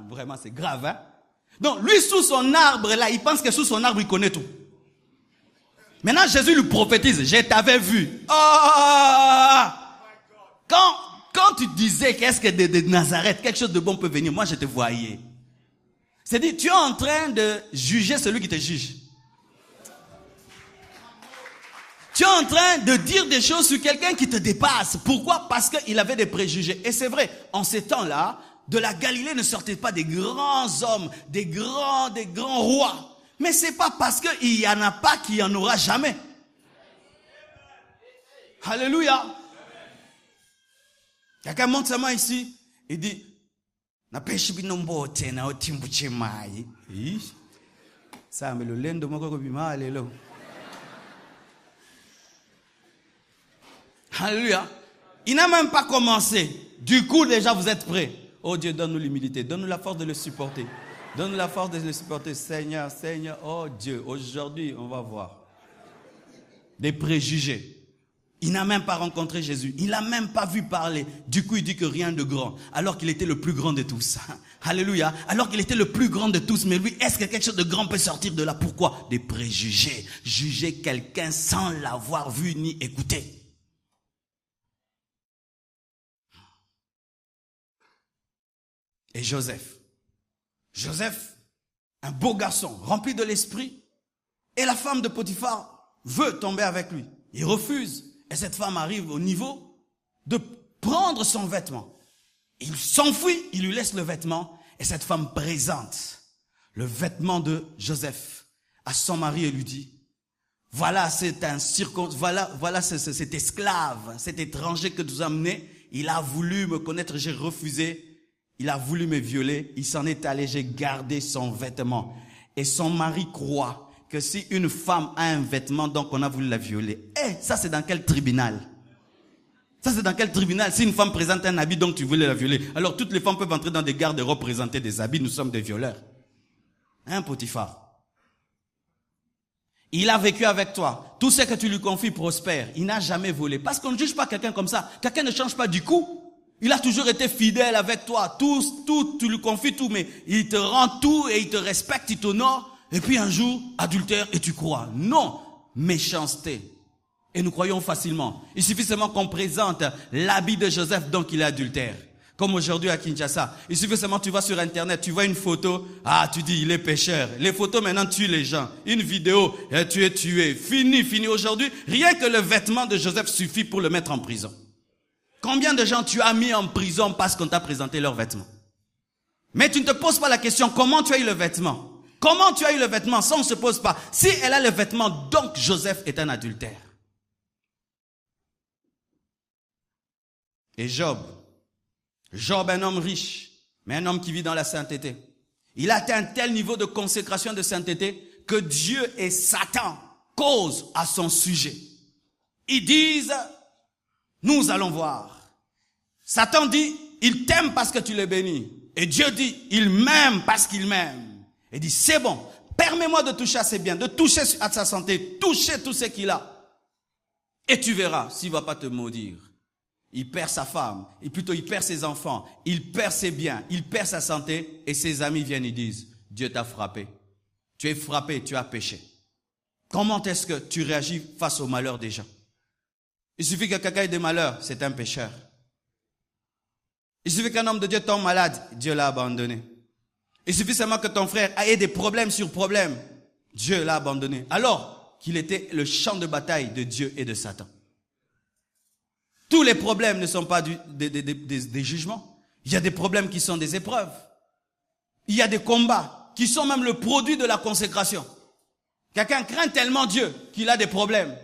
Vraiment, c'est grave, hein? Donc, lui, sous son arbre, là, il pense que sous son arbre, il connaît tout. Maintenant, Jésus lui prophétise, je t'avais vu. Oh! Quand tu disais qu'est-ce que de Nazareth, quelque chose de bon peut venir, moi, je te voyais. C'est-à-dire, tu es en train de juger celui qui te juge. Tu es en train de dire des choses sur quelqu'un qui te dépasse. Pourquoi? Parce qu'il avait des préjugés. Et c'est vrai, en ces temps-là, de la Galilée ne sortaient pas des grands hommes, des grands rois. Mais c'est pas parce qu'il y en a pas qu'il y en aura jamais. Alléluia. Quelqu'un monte sa main ici et dit, ça, mais le lait de mon bima, allez là. Alléluia. Il n'a même pas commencé. Du coup, déjà, vous êtes prêts. Oh Dieu, donne-nous l'humilité. Donne-nous la force de le supporter. Donne-nous la force de le supporter. Seigneur, Seigneur. Oh Dieu, aujourd'hui, on va voir. Des préjugés. Il n'a même pas rencontré Jésus. Il n'a même pas vu parler. Du coup, il dit que rien de grand. Alors qu'il était le plus grand de tous. Alléluia. Alors qu'il était le plus grand de tous. Mais lui, est-ce que quelque chose de grand peut sortir de là? Pourquoi? Des préjugés. Juger quelqu'un sans l'avoir vu ni écouté. Et Joseph, un beau garçon, rempli de l'esprit, et la femme de Potiphar veut tomber avec lui. Il refuse, et cette femme arrive au niveau de prendre son vêtement. Il s'enfuit, il lui laisse le vêtement, et cette femme présente le vêtement de Joseph à son mari et lui dit, voilà, cet esclave, cet étranger que tu as amené, il a voulu me connaître, j'ai refusé. Il a voulu me violer, il s'en est allé, j'ai gardé son vêtement. Et son mari croit que si une femme a un vêtement, donc on a voulu la violer. Ça c'est dans quel tribunal? Ça c'est dans quel tribunal? Si une femme présente un habit, donc tu voulais la violer. Alors toutes les femmes peuvent entrer dans des garde-robes, présenter des habits, nous sommes des violeurs. Hein, Potiphar? Il a vécu avec toi. Tout ce que tu lui confies prospère. Il n'a jamais volé. Parce qu'on ne juge pas quelqu'un comme ça. Quelqu'un ne change pas du coup. Il a toujours été fidèle avec toi. Tout, tu lui confies tout, mais il te rend tout et il te respecte, il t'honore. Et puis un jour, adultère et tu crois. Non, méchanceté. Et nous croyons facilement. Il suffit seulement qu'on présente l'habit de Joseph, donc il est adultère. Comme aujourd'hui à Kinshasa. Il suffit seulement, tu vas sur Internet, tu vois une photo, tu dis, il est pécheur. Les photos maintenant tuent les gens. Une vidéo, tu es tué. Fini. Aujourd'hui, rien que le vêtement de Joseph suffit pour le mettre en prison. Combien de gens tu as mis en prison parce qu'on t'a présenté leurs vêtements? Mais tu ne te poses pas la question, comment tu as eu le vêtement? Comment tu as eu le vêtement? Ça, on ne se pose pas. Si elle a le vêtement, donc Joseph est un adultère. Et Job, un homme riche, mais un homme qui vit dans la sainteté. Il a atteint un tel niveau de consécration de sainteté que Dieu et Satan causent à son sujet. Ils disent, nous allons voir. Satan dit, il t'aime parce que tu l'es béni. Et Dieu dit, il m'aime parce qu'il m'aime. Il dit, c'est bon, permets-moi de toucher à ses biens, de toucher à sa santé, toucher tout ce qu'il a. Et tu verras s'il ne va pas te maudire. Il perd sa femme, il perd ses enfants, il perd ses biens, il perd sa santé, et ses amis viennent et disent, Dieu t'a frappé. Tu es frappé, tu as péché. Comment est-ce que tu réagis face au malheur des gens? Il suffit que quelqu'un ait des malheurs, c'est un pécheur. Il suffit qu'un homme de Dieu tombe malade, Dieu l'a abandonné. Il suffit seulement que ton frère ait des problèmes sur problèmes, Dieu l'a abandonné. Alors qu'il était le champ de bataille de Dieu et de Satan. Tous les problèmes ne sont pas des jugements. Il y a des problèmes qui sont des épreuves. Il y a des combats qui sont même le produit de la consécration. Quelqu'un craint tellement Dieu qu'il a des problèmes.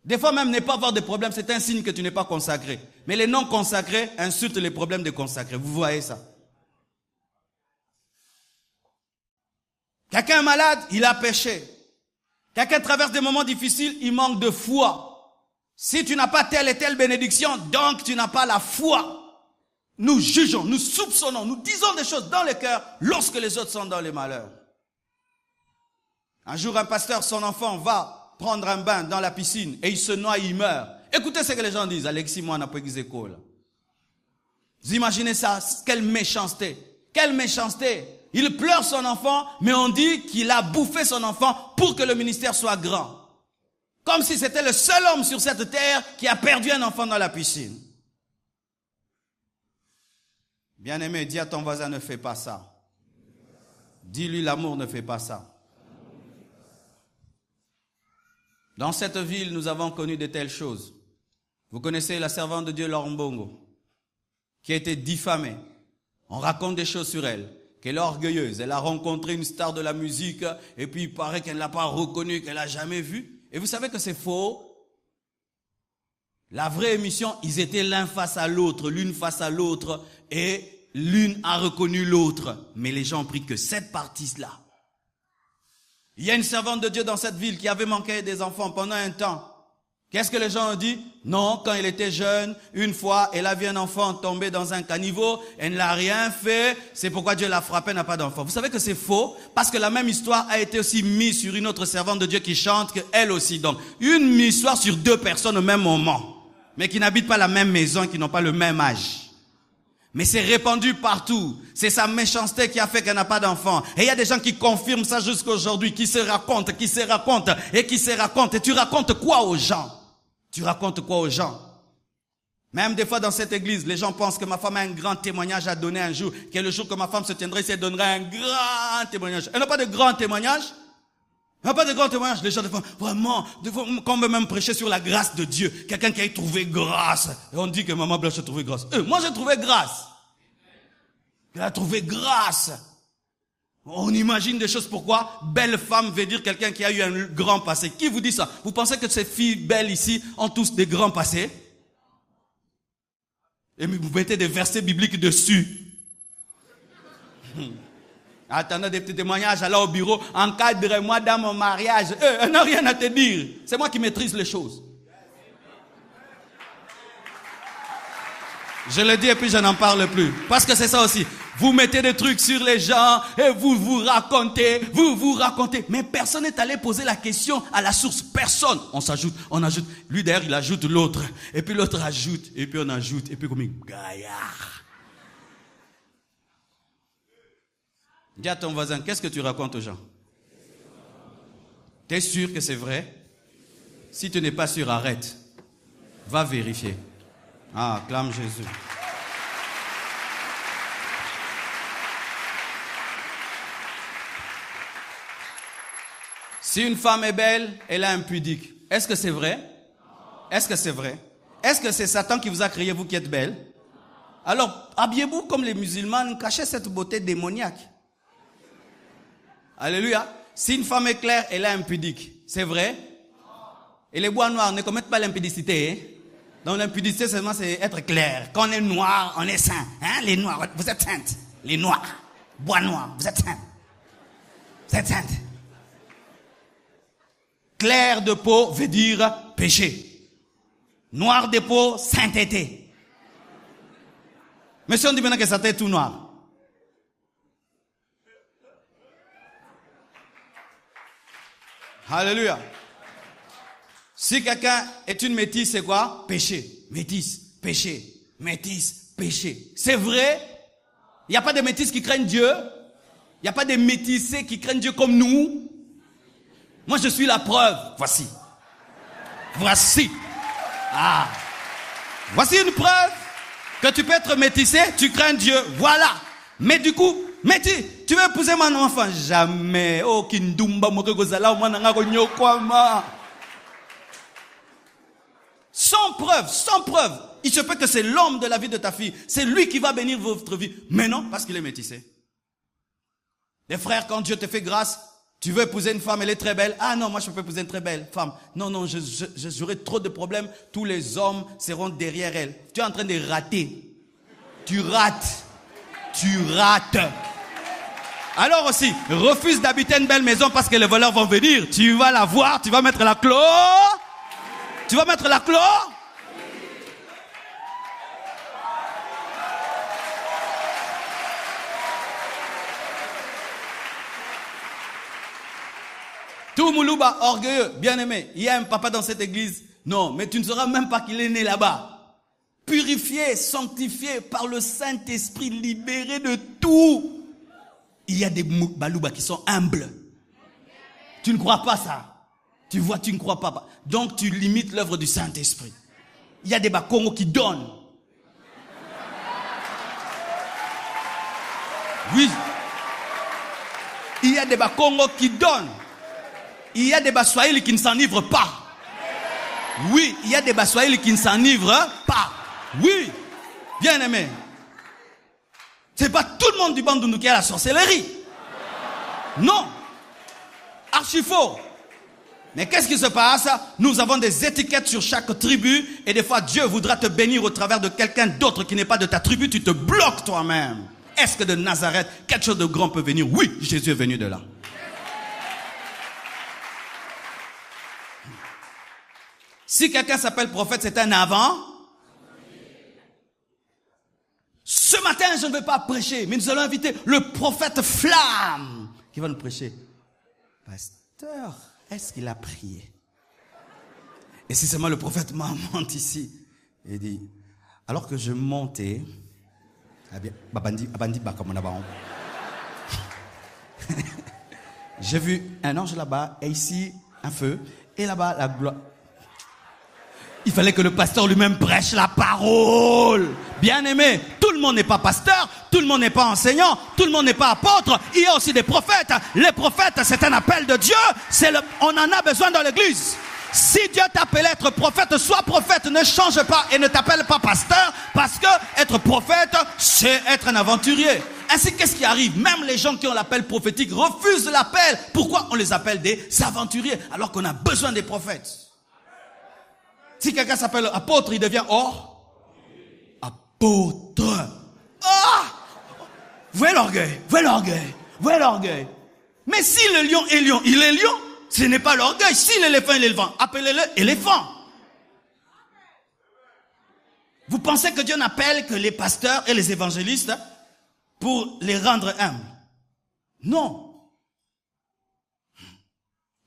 Des fois même ne pas avoir de problème, c'est un signe que tu n'es pas consacré. Mais les non consacrés insultent les problèmes des consacrés. Vous voyez ça? Quelqu'un est malade, il a péché. Quelqu'un traverse des moments difficiles, il manque de foi. Si tu n'as pas telle et telle bénédiction, donc tu n'as pas la foi. nous jugeons, nous soupçonnons, nous disons des choses dans le cœur lorsque les autres sont dans les malheurs. Un jour, un pasteur, son enfant va prendre un bain dans la piscine et il se noie, il meurt. Écoutez ce que les gens disent. Alexis, moi, on n'a pas école. Vous imaginez ça? Quelle méchanceté. Quelle méchanceté. Il pleure son enfant, mais on dit qu'il a bouffé son enfant pour que le ministère soit grand. Comme si c'était le seul homme sur cette terre qui a perdu un enfant dans la piscine. Bien-aimé, dis à ton voisin, ne fais pas ça. Dis-lui, l'amour ne fait pas ça. Dans cette ville, nous avons connu de telles choses. Vous connaissez la servante de Dieu, Laure Mbongo, qui a été diffamée. On raconte des choses sur elle, qu'elle est orgueilleuse. Elle a rencontré une star de la musique, et puis il paraît qu'elle ne l'a pas reconnue, qu'elle n'a jamais vue. Et vous savez que c'est faux. La vraie émission, ils étaient l'un face à l'autre, l'une face à l'autre, et l'une a reconnu l'autre. Mais les gens ont pris que cette partie-là. Il y a une servante de Dieu dans cette ville qui avait manqué des enfants pendant un temps. Qu'est-ce que les gens ont dit? Non, quand elle était jeune, une fois, elle a vu un enfant tomber dans un caniveau, elle n'a rien fait, c'est pourquoi Dieu l'a frappé, elle n'a pas d'enfant. Vous savez que c'est faux, parce que la même histoire a été aussi mise sur une autre servante de Dieu qui chante, elle aussi. Donc, une histoire sur deux personnes au même moment, mais qui n'habitent pas la même maison, qui n'ont pas le même âge. Mais c'est répandu partout. C'est sa méchanceté qui a fait qu'elle n'a pas d'enfant. Et il y a des gens qui confirment ça jusqu'à aujourd'hui, qui se racontent, et qui se racontent. Et tu racontes quoi aux gens? Tu racontes quoi aux gens? Même des fois dans cette église, les gens pensent que ma femme a un grand témoignage à donner un jour. Que le jour que ma femme se tiendrait ici, elle donnerait un grand témoignage. Elle n'a pas de grand témoignage. Il n'y a pas de grand témoignage. Les gens, des fois, vraiment, quand on veut même prêcher sur la grâce de Dieu, quelqu'un qui a trouvé grâce, et on dit que maman Blanche a trouvé grâce. Moi, j'ai trouvé grâce. Elle a trouvé grâce. On imagine des choses. Pourquoi? Belle femme veut dire quelqu'un qui a eu un grand passé. Qui vous dit ça? Vous pensez que ces filles belles ici ont tous des grands passés? Et vous mettez des versets bibliques dessus. Attendez des petits témoignages, alors au bureau, encadre-moi dans mon mariage. Elle n'a rien à te dire. C'est moi qui maîtrise les choses. Je le dis et puis je n'en parle plus. Parce que c'est ça aussi. Vous mettez des trucs sur les gens et vous racontez. Mais personne n'est allé poser la question à la source. Personne. On ajoute. Lui d'ailleurs, il ajoute l'autre. Et puis l'autre ajoute. Et puis on ajoute. Et puis comme un gaillard. Dis à ton voisin, qu'est-ce que tu racontes aux gens? Tu es sûr que c'est vrai? Si tu n'es pas sûr, arrête. Va vérifier. Ah, acclame Jésus. Si une femme est belle, elle est impudique. Est-ce que c'est vrai? Est-ce que c'est vrai? Est-ce que c'est Satan qui vous a créé, vous qui êtes belle? Alors, habillez-vous comme les musulmans, cachez cette beauté démoniaque. Alléluia. Si une femme est claire, elle est impudique. C'est vrai? Et les bois noirs ne commettent pas l'impudicité. Hein? Donc l'impudicité, seulement, c'est être clair. Quand on est noir, on est saint. Hein? Les noirs, vous êtes saintes. Les noirs. Bois noir, vous êtes saintes. Vous êtes saintes. Clair de peau veut dire péché. Noir de peau, sainteté. Mais si on dit maintenant que ça est tout noir. Alléluia. Si quelqu'un est une métisse, c'est quoi? Péché. Métisse, péché, métisse, péché. C'est vrai? Il n'y a pas de métisses qui craignent Dieu. Il n'y a pas de métissés qui craignent Dieu comme nous. Moi, je suis la preuve. Voici. Ah. Voici une preuve que tu peux être métissé, tu crains Dieu. Voilà. Mais du coup, métis, tu veux épouser mon enfant? Jamais. Oh, kindumba mokegozala mwana nyokwama. Sans preuve. Il se peut que c'est l'homme de la vie de ta fille. C'est lui qui va bénir votre vie. Mais non, parce qu'il est métissé. Les frères, quand Dieu te fait grâce, tu veux épouser une femme, elle est très belle. Ah non, moi je peux épouser une très belle femme. Non, j'aurai trop de problèmes. Tous les hommes seront derrière elle. Tu es en train de rater. Tu rates. Alors aussi, refuse d'habiter une belle maison parce que les voleurs vont venir. Tu vas la voir, tu vas mettre la clé. Tu vas mettre la clé. Tout Moulouba, orgueilleux, bien-aimé. Il y a un papa dans cette église. Non, mais tu ne sauras même pas qu'il est né là-bas. Purifié, sanctifié par le Saint-Esprit, libéré de tout. Il y a des Balouba qui sont humbles. Tu ne crois pas ça? Tu vois, tu ne crois pas. Donc tu limites l'œuvre du Saint-Esprit. Il y a des Bakongo qui donnent. Oui. Il y a des Bakongo qui donnent. Il y a des Baswahili qui ne s'enivrent pas. Oui, il y a des Baswahili qui ne s'enivrent pas. Oui, bien aimé. C'est pas tout le monde du Bandundu qui a la sorcellerie. Non. Archi faux. Mais qu'est-ce qui se passe? Nous avons des étiquettes sur chaque tribu et des fois Dieu voudra te bénir au travers de quelqu'un d'autre qui n'est pas de ta tribu. Tu te bloques toi-même. Est-ce que de Nazareth, quelque chose de grand peut venir? Oui, Jésus est venu de là. Si quelqu'un s'appelle prophète, c'est un avant. Ce matin, je ne vais pas prêcher, mais nous allons inviter le prophète Flamme qui va nous prêcher. Pasteur, est-ce qu'il a prié? Et si seulement le prophète monte ici et dit, alors que je montais, j'ai vu un ange là-bas et ici un feu et là-bas la gloire. Il fallait que le pasteur lui-même prêche la parole. Bien aimé, tout le monde n'est pas pasteur, tout le monde n'est pas enseignant, tout le monde n'est pas apôtre. Il y a aussi des prophètes. Les prophètes, c'est un appel de Dieu. On en a besoin dans l'église. Si Dieu t'appelle à être prophète, sois prophète, ne change pas et ne t'appelle pas pasteur, parce que être prophète, c'est être un aventurier. Ainsi, qu'est-ce qui arrive? Même les gens qui ont l'appel prophétique refusent l'appel. Pourquoi on les appelle des aventuriers alors qu'on a besoin des prophètes? Si quelqu'un s'appelle apôtre, il devient apôtre. Ah! Vous voyez l'orgueil, vous voyez l'orgueil, vous voyez l'orgueil. Mais si le lion est lion, il est lion. Ce n'est pas l'orgueil. Si l'éléphant est l'éléphant, appelez-le éléphant. Vous pensez que Dieu n'appelle que les pasteurs et les évangélistes pour les rendre humbles? Non.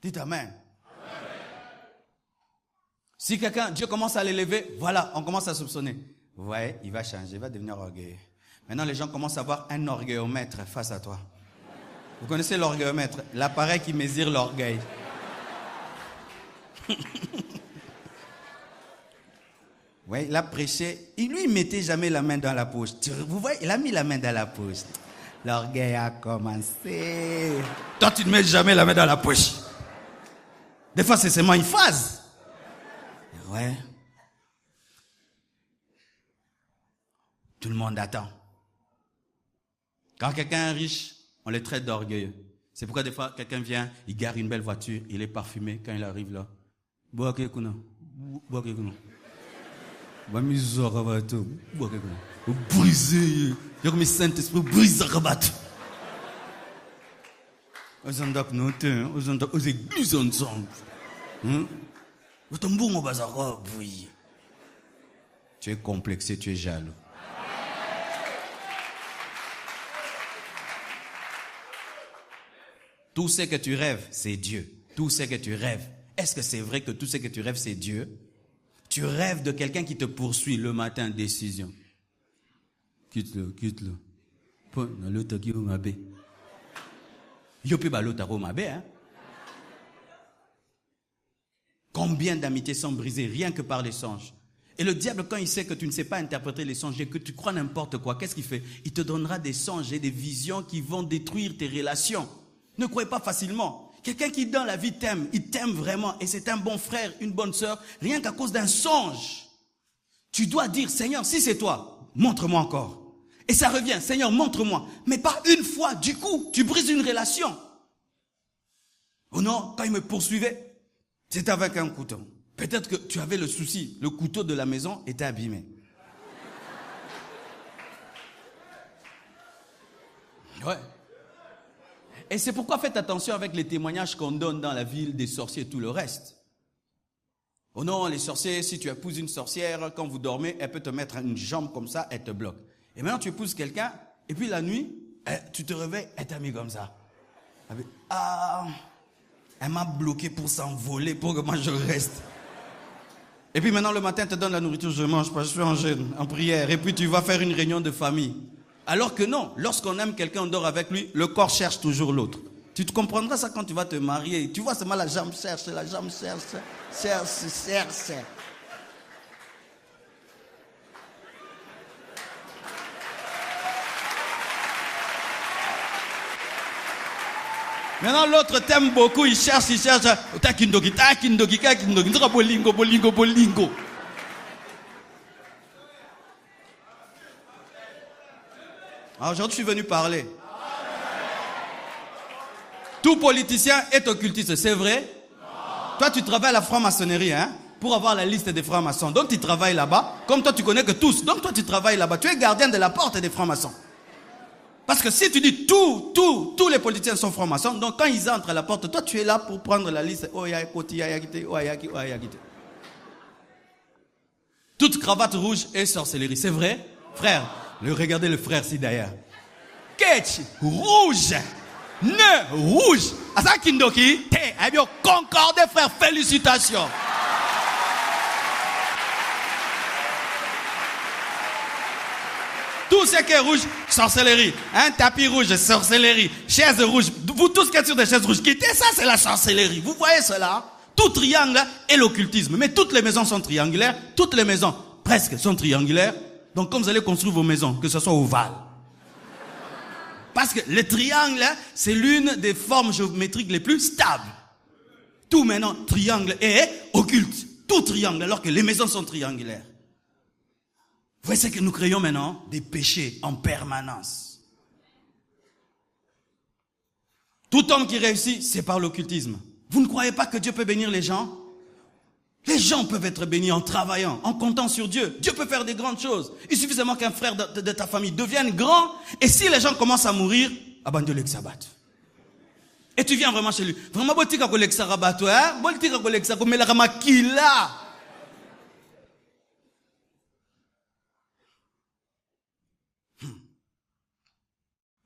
Dites amen. Si Dieu commence à l'élever, voilà, on commence à soupçonner. Vous voyez, il va changer, il va devenir orgueilleux. Maintenant, les gens commencent à voir un orgueillomètre face à toi. Vous connaissez l'orgueillomètre, l'appareil qui mesure l'orgueil. Oui, il a prêché, il lui mettait jamais la main dans la poche. Vous voyez, il a mis la main dans la poche. L'orgueil a commencé. Toi, tu ne mets jamais la main dans la poche. Des fois, c'est seulement une phrase. Ouais. Tout le monde attend. Quand quelqu'un est riche, on le traite d'orgueilleux. C'est pourquoi des fois, quelqu'un vient, il gare une belle voiture, il est parfumé. Quand il arrive là, brisé, le Saint-Esprit brise le bateau. Aux églises ensemble. Tu es complexé, tu es jaloux. Tout ce que tu rêves, c'est Dieu. Tout ce que tu rêves. Est-ce que c'est vrai que tout ce que tu rêves, c'est Dieu? Tu rêves de quelqu'un qui te poursuit le matin, décision. Quitte-le, quitte-le. Combien d'amitiés sont brisées rien que par les songes? Et le diable, quand il sait que tu ne sais pas interpréter les songes et que tu crois n'importe quoi, qu'est-ce qu'il fait? Il te donnera des songes et des visions qui vont détruire tes relations. Ne croyez pas facilement. Quelqu'un qui dans la vie t'aime, il t'aime vraiment et c'est un bon frère, une bonne sœur, rien qu'à cause d'un songe. Tu dois dire, Seigneur, si c'est toi, montre-moi encore. Et ça revient, Seigneur, montre-moi. Mais pas une fois, du coup, tu brises une relation. Oh non, quand il me poursuivait, c'était avec un couteau. Peut-être que tu avais le souci, le couteau de la maison était abîmé. Ouais. Et c'est pourquoi faites attention avec les témoignages qu'on donne dans la ville des sorciers et tout le reste. Oh non, les sorciers, si tu épouses une sorcière, quand vous dormez, elle peut te mettre une jambe comme ça, elle te bloque. Et maintenant tu épouses quelqu'un, et puis la nuit, tu te réveilles, elle t'a mis comme ça. Elle m'a bloqué pour s'envoler, pour que moi je reste. Et puis maintenant, le matin, elle te donne la nourriture, je ne mange pas, je suis en jeûne, en prière. Et puis tu vas faire une réunion de famille. Alors que non, lorsqu'on aime quelqu'un, on dort avec lui, le corps cherche toujours l'autre. Tu te comprendras ça quand tu vas te marier. Tu vois seulement la jambe cherche. Maintenant, l'autre t'aime beaucoup, il cherche. Takindogi. Bolingo. Alors, aujourd'hui, je suis venu parler. Tout politicien est occultiste, c'est vrai? Non. Toi, tu travailles à la franc-maçonnerie, hein, pour avoir la liste des francs-maçons. Donc, tu travailles là-bas. Comme toi, tu connais que tous. Donc, toi, tu travailles là-bas. Tu es gardien de la porte des francs-maçons. Parce que si tu dis tous les politiciens sont francs-maçons, donc quand ils entrent à la porte, toi, tu es là pour prendre la liste. Toute cravate rouge est sorcellerie. C'est vrai? Frère, regardez le frère ci derrière. Ketch rouge. Nœud rouge. Asa Kindoki, concordé frère, félicitations. Tout ce qui est rouge, sorcellerie. Un tapis rouge, sorcellerie. Chaise rouge. Vous tous qui êtes sur des chaises rouges, quittez ça, c'est la sorcellerie. Vous voyez cela? Tout triangle est l'occultisme. Mais toutes les maisons sont triangulaires. Toutes les maisons, presque, sont triangulaires. Donc quand vous allez construire vos maisons, que ce soit ovale. Parce que le triangle, c'est l'une des formes géométriques les plus stables. Tout maintenant, triangle est occulte. Tout triangle, alors que les maisons sont triangulaires. Vous voyez ce que nous créons maintenant? Des péchés en permanence. Tout homme qui réussit, c'est par l'occultisme. Vous ne croyez pas que Dieu peut bénir les gens? Les gens peuvent être bénis en travaillant, en comptant sur Dieu. Dieu peut faire des grandes choses. Il suffit seulement qu'un frère de ta famille devienne grand. Et si les gens commencent à mourir, abandonne le sabbat. Et tu viens vraiment chez lui. Vraiment, botika koleksa rabato, hein? Botika koleksa komela ramakila.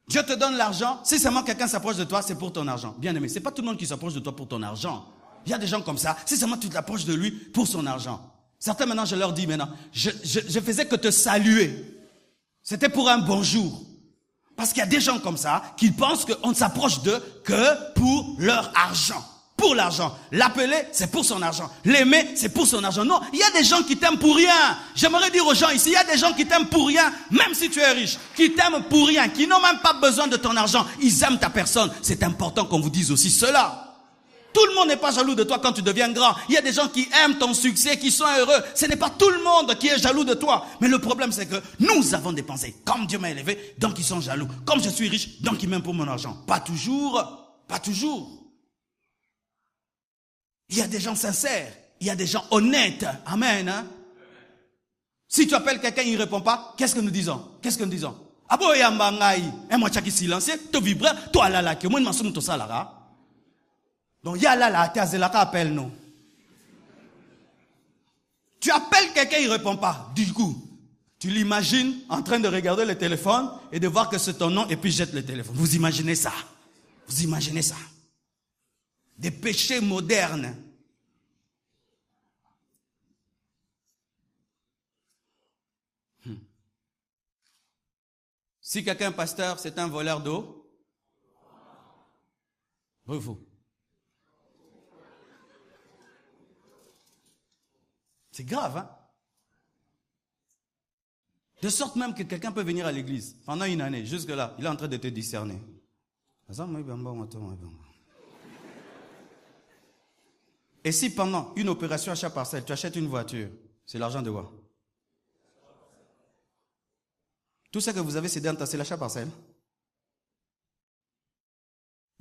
Dieu te donne l'argent. Si seulement quelqu'un s'approche de toi, c'est pour ton argent. Bien aimé, c'est pas tout le monde qui s'approche de toi pour ton argent. Il y a des gens comme ça. Si seulement tu t'approches de lui pour son argent. Certains maintenant, je leur dis maintenant, je faisais que te saluer. C'était pour un bonjour. Parce qu'il y a des gens comme ça qui pensent qu'on ne s'approche d'eux que pour leur argent. Pour l'argent. L'appeler, c'est pour son argent. L'aimer, c'est pour son argent. Non, il y a des gens qui t'aiment pour rien. J'aimerais dire aux gens ici, il y a des gens qui t'aiment pour rien, même si tu es riche, qui t'aiment pour rien, qui n'ont même pas besoin de ton argent. Ils aiment ta personne. C'est important qu'on vous dise aussi cela. Tout le monde n'est pas jaloux de toi quand tu deviens grand. Il y a des gens qui aiment ton succès, qui sont heureux. Ce n'est pas tout le monde qui est jaloux de toi. Mais le problème, c'est que nous avons dépensé. Comme Dieu m'a élevé, donc ils sont jaloux. Comme je suis riche, donc ils m'aiment pour mon argent. Pas toujours. Pas toujours. Il y a des gens sincères. Il y a des gens honnêtes. Amen. Hein? Si tu appelles quelqu'un, il ne répond pas. Qu'est-ce que nous disons? Qu'est-ce que nous disons? Ah bon, moi, tu as silencieux, tu vibres, toi là, que moi, je m'en salara. Donc, appelle-nous. Tu appelles quelqu'un, il ne répond pas. Du coup, tu l'imagines en train de regarder le téléphone et de voir que c'est ton nom et puis jette le téléphone. Vous imaginez ça? Vous imaginez ça? Des péchés modernes. Si quelqu'un est pasteur, c'est un voleur d'eau. Vous. C'est grave, hein? De sorte même que quelqu'un peut venir à l'église pendant une année, jusque-là, il est en train de te discerner. Et si pendant une opération achat parcelle, tu achètes une voiture, c'est l'argent de quoi? Tout ce que vous avez ces derniers temps, c'est l'achat parcelle.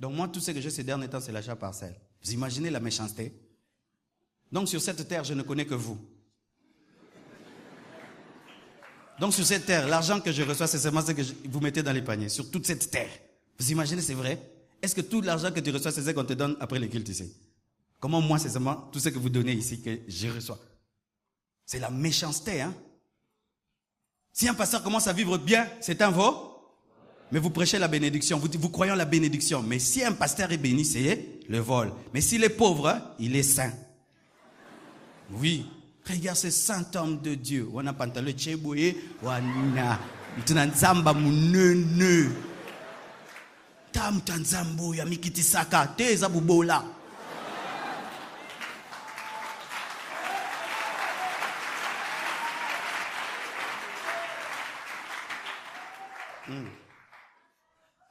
Donc moi, tout ce que j'ai ces derniers temps, c'est l'achat parcelle. Vous imaginez la méchanceté? Donc sur cette terre, je ne connais que vous. Donc sur cette terre, l'argent que je reçois, c'est seulement ce que vous mettez dans les paniers. Sur toute cette terre. Vous imaginez, c'est vrai? Est-ce que tout l'argent que tu reçois, c'est ce qu'on te donne après les cultes ici? Comment moi, c'est seulement tout ce que vous donnez ici que je reçois? C'est la méchanceté, hein? Si un pasteur commence à vivre bien, c'est un Mais vous prêchez la bénédiction, vous croyez en la bénédiction. Mais si un pasteur est béni, c'est le vol. Mais s'il est pauvre, il est saint. Oui. Regarde ce saint homme de Dieu. On a pantalon tchéboué, on a tunanzamba munene. Tam tanzambo ya mikiti saka teza bubola.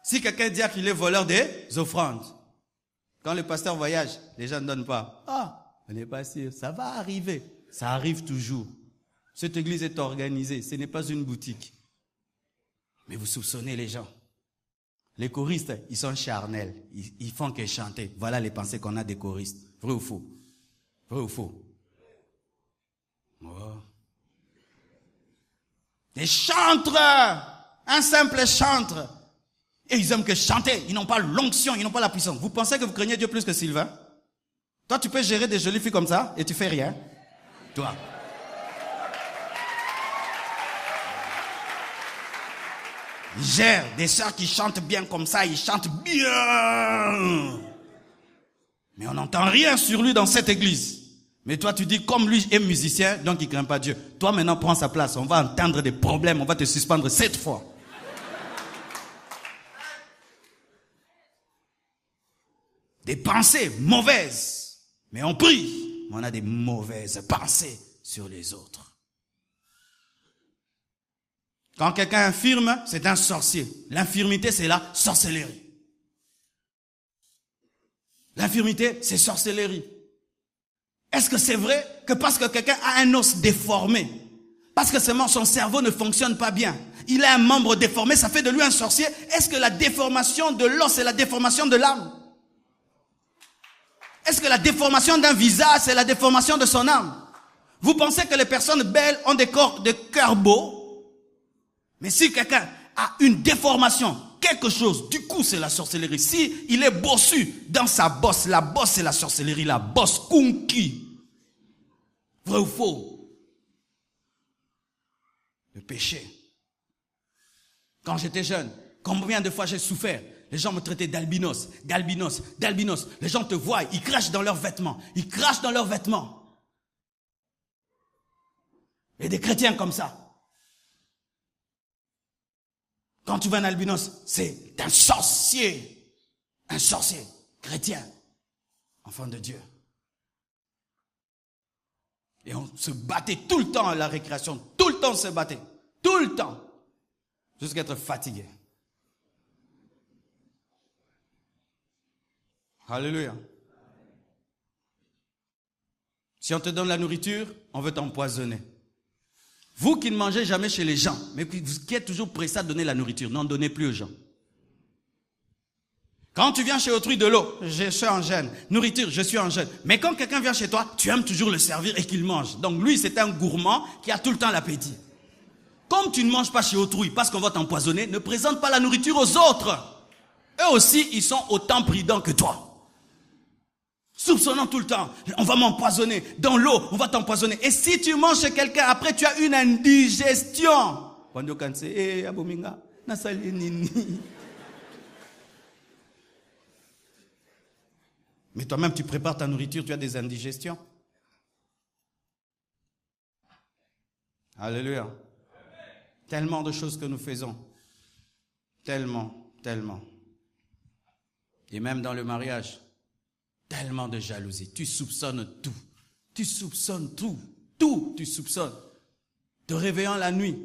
Si quelqu'un dit qu'il est voleur des offrandes, quand le pasteur voyage, les gens ne donnent pas. Ah, on n'est pas sûr, ça va arriver. Ça arrive toujours. Cette église est organisée, ce n'est pas une boutique. Mais vous soupçonnez les gens. Les choristes, ils sont charnels, ils font que chanter. Voilà les pensées qu'on a des choristes. Vrai ou faux? Vrai ou faux? Oh. Des chantres, un simple chantre. Et ils aiment que chanter, ils n'ont pas l'onction, ils n'ont pas la puissance. Vous pensez que vous craignez Dieu plus que Sylvain? Toi, tu peux gérer des jolies filles comme ça et tu fais rien. Toi. Ils gèrent des sœurs qui chantent bien comme ça, ils chantent bien. Mais on n'entend rien sur lui dans cette église. Mais toi, tu dis, comme lui est musicien, donc il ne craint pas Dieu. Toi, maintenant, prends sa place. On va entendre des problèmes, on va te suspendre 7 fois. Des pensées mauvaises. Mais on prie. Mais on a des mauvaises pensées sur les autres. Quand quelqu'un est infirme, c'est un sorcier. L'infirmité, c'est la sorcellerie. L'infirmité, c'est sorcellerie. Est-ce que c'est vrai que parce que quelqu'un a un os déformé, parce que seulement son cerveau ne fonctionne pas bien, il a un membre déformé, ça fait de lui un sorcier? Est-ce que la déformation de l'os, c'est la déformation de l'âme? Est-ce que la déformation d'un visage, c'est la déformation de son âme? Vous pensez que les personnes belles ont des cœurs beaux? Mais si quelqu'un a une déformation, quelque chose, du coup c'est la sorcellerie. Si il est bossu dans sa bosse, la bosse c'est la sorcellerie, la bosse kunki. Vrai ou faux? Le péché. Quand j'étais jeune, combien de fois j'ai souffert? Les gens me traitaient d'albinos, d'albinos, d'albinos. Les gens te voient, ils crachent dans leurs vêtements. Ils crachent dans leurs vêtements. Et des chrétiens comme ça. Quand tu vois un albinos, c'est un sorcier. Un sorcier chrétien. Enfant de Dieu. Et on se battait tout le temps à la récréation. Tout le temps on se battait. Tout le temps. Jusqu'à être fatigué. Alléluia. Si on te donne la nourriture, on veut t'empoisonner. Vous qui ne mangez jamais chez les gens, mais qui êtes toujours pressés à donner la nourriture, n'en donnez plus aux gens. Quand tu viens chez autrui de l'eau, je suis en jeûne. Nourriture, je suis en jeûne. Mais quand quelqu'un vient chez toi, tu aimes toujours le servir et qu'il mange. Donc lui, c'est un gourmand qui a tout le temps l'appétit. Comme tu ne manges pas chez autrui parce qu'on va t'empoisonner, ne présente pas la nourriture aux autres. Eux aussi, ils sont autant prudents que toi. Soupçonnant tout le temps, on va m'empoisonner. Dans l'eau, on va t'empoisonner. Et si tu manges chez quelqu'un, après tu as une indigestion. Mais toi-même, tu prépares ta nourriture, tu as des indigestions. Alléluia. Tellement de choses que nous faisons. Tellement, tellement. Et même dans le mariage. Tellement de jalousie. Tu soupçonnes tout. Tu soupçonnes tout. Tout, tu soupçonnes. Te réveillant la nuit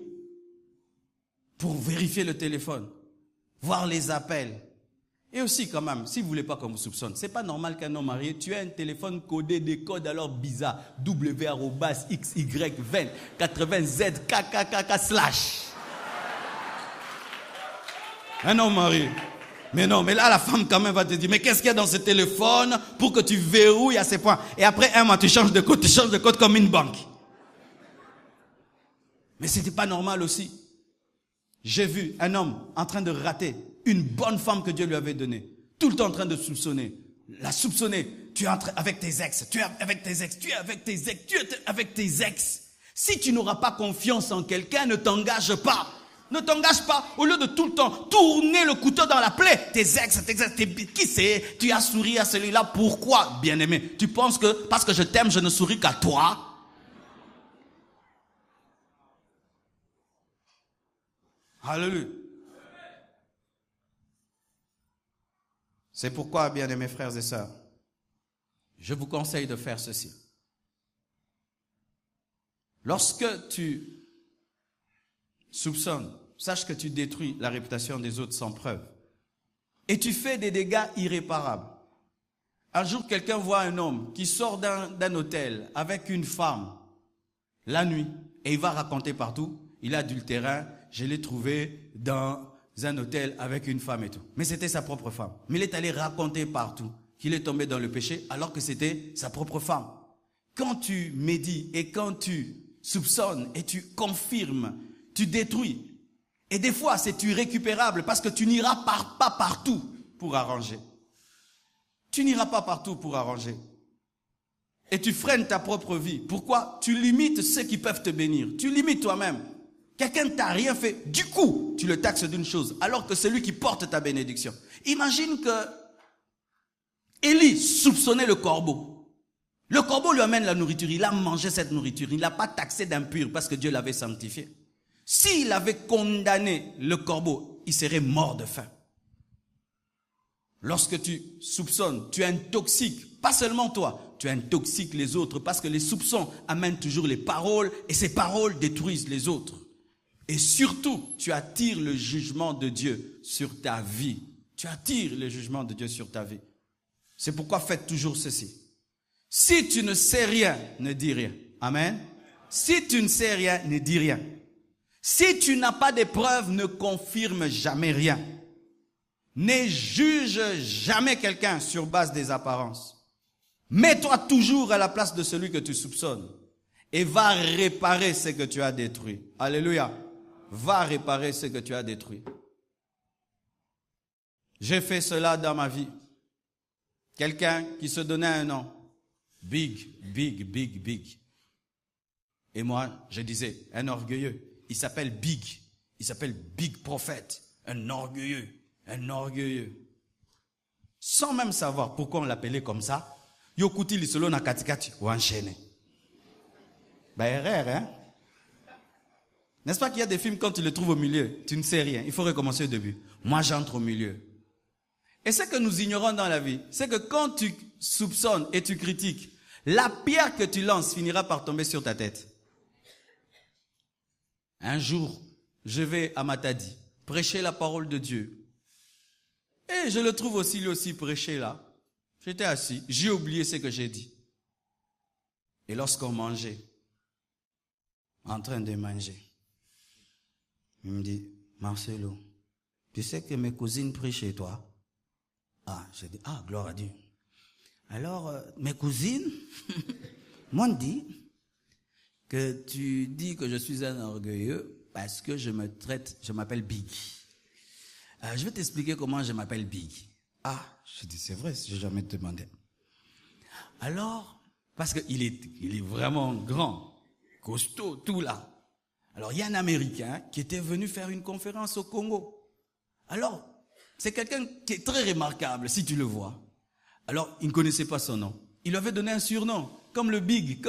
pour vérifier le téléphone, voir les appels. Et aussi quand même, si vous voulez pas qu'on vous soupçonne, c'est pas normal qu'un homme marié, tu aies un téléphone codé, des codes alors bizarres, W@XY20 80Z KKKK/. Un homme marié. Mais non, mais là, la femme quand même va te dire, mais qu'est-ce qu'il y a dans ce téléphone pour que tu verrouilles à ces points? Et après un mois, tu changes de code comme une banque. Mais c'était pas normal aussi. J'ai vu un homme en train de rater une bonne femme que Dieu lui avait donnée. Tout le temps en train de soupçonner. La soupçonner. Tu es avec tes ex, tu es avec tes ex, tu es avec tes ex, tu es avec tes ex. Si tu n'auras pas confiance en quelqu'un, ne t'engage pas. Ne t'engage pas au lieu de tout le temps tourner le couteau dans la plaie. Tes ex, qui c'est? Tu as souri à celui-là. Pourquoi, bien-aimé? Tu penses que parce que je t'aime, je ne souris qu'à toi? Alléluia. C'est pourquoi, bien-aimés frères et sœurs, je vous conseille de faire ceci. Lorsque tu soupçonnes, sache que tu détruis la réputation des autres sans preuve. Et tu fais des dégâts irréparables. Un jour, quelqu'un voit un homme qui sort d'un hôtel avec une femme la nuit et il va raconter partout, il a adultérin, je l'ai trouvé dans un hôtel avec une femme et tout. Mais c'était sa propre femme. Mais il est allé raconter partout qu'il est tombé dans le péché alors que c'était sa propre femme. Quand tu médis et quand tu soupçonnes et tu confirmes, tu détruis. Et des fois, c'est irrécupérable parce que tu n'iras pas partout pour arranger. Tu n'iras pas partout pour arranger. Et tu freines ta propre vie. Pourquoi? Tu limites ceux qui peuvent te bénir. Tu limites toi-même. Quelqu'un ne t'a rien fait. Du coup, tu le taxes d'une chose, alors que c'est lui qui porte ta bénédiction. Imagine que Élie soupçonnait le corbeau. Le corbeau lui amène la nourriture. Il a mangé cette nourriture. Il ne l'a pas taxé d'impur parce que Dieu l'avait sanctifié. S'il avait condamné le corbeau, il serait mort de faim. Lorsque tu soupçonnes, tu intoxiques, pas seulement toi, tu intoxiques les autres parce que les soupçons amènent toujours les paroles et ces paroles détruisent les autres. Et surtout, tu attires le jugement de Dieu sur ta vie. Tu attires le jugement de Dieu sur ta vie. C'est pourquoi faites toujours ceci. Si tu ne sais rien, ne dis rien. Amen. Si tu ne sais rien, ne dis rien. Si tu n'as pas de preuves, ne confirme jamais rien. Ne juge jamais quelqu'un sur base des apparences. Mets-toi toujours à la place de celui que tu soupçonnes et va réparer ce que tu as détruit. Alléluia. Va réparer ce que tu as détruit. J'ai fait cela dans ma vie. Quelqu'un qui se donnait un nom. Big. Et moi, je disais, un orgueilleux. Il s'appelle Big. Il s'appelle Big Prophète. Un orgueilleux. Sans même savoir pourquoi on l'appelait comme ça. Yokuti lisolo na katikati ou enchaîné. Erreur, hein? N'est-ce pas qu'il y a des films quand tu le trouves au milieu, tu ne sais rien, il faut recommencer au début. Moi, j'entre au milieu. Et ce que nous ignorons dans la vie, c'est que quand tu soupçonnes et tu critiques, la pierre que tu lances finira par tomber sur ta tête. Un jour, je vais à Matadi prêcher la parole de Dieu. Et je le trouve aussi, lui aussi, prêcher là. J'étais assis, j'ai oublié ce que j'ai dit. Et lorsqu'on mangeait, en train de manger, il me dit, Marcelo, tu sais que mes cousines prient chez toi? Ah, j'ai dit, ah, gloire à Dieu. Alors, mes cousines m'ont dit que tu dis que je suis un orgueilleux parce que je m'appelle Big. Je vais t'expliquer comment je m'appelle Big. Ah, je dis, c'est vrai, je n'ai jamais demandé. Alors, parce qu'il est vraiment grand, costaud, tout là. Alors, il y a un Américain qui était venu faire une conférence au Congo. Alors, c'est quelqu'un qui est très remarquable, si tu le vois. Alors, il ne connaissait pas son nom. Il lui avait donné un surnom, comme le Big.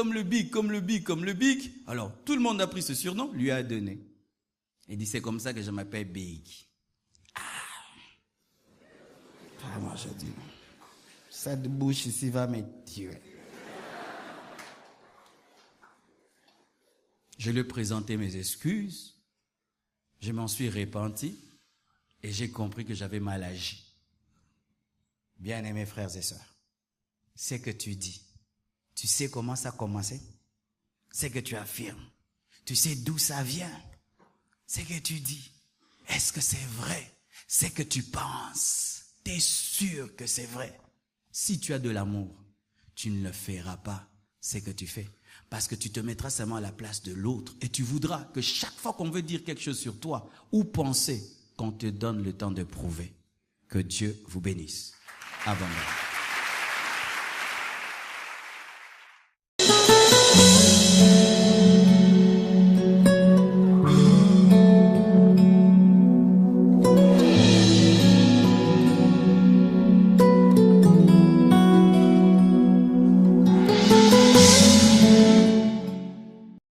Alors, tout le monde a pris ce surnom, lui a donné. Il dit, c'est comme ça que je m'appelle Big. Moi, je dis, cette bouche ici va me tuer. Je lui ai présenté mes excuses, je m'en suis repenti et j'ai compris que j'avais mal agi. Bien-aimés frères et sœurs, ce que tu dis, tu sais comment ça a commencé? Ce que tu affirmes, tu sais d'où ça vient? Ce que tu dis, est-ce que c'est vrai? Ce que tu penses, tu es sûr que c'est vrai? Si tu as de l'amour, tu ne le feras pas, ce que tu fais. Parce que tu te mettras seulement à la place de l'autre et tu voudras que chaque fois qu'on veut dire quelque chose sur toi ou penser, qu'on te donne le temps de prouver. Que Dieu vous bénisse abondamment.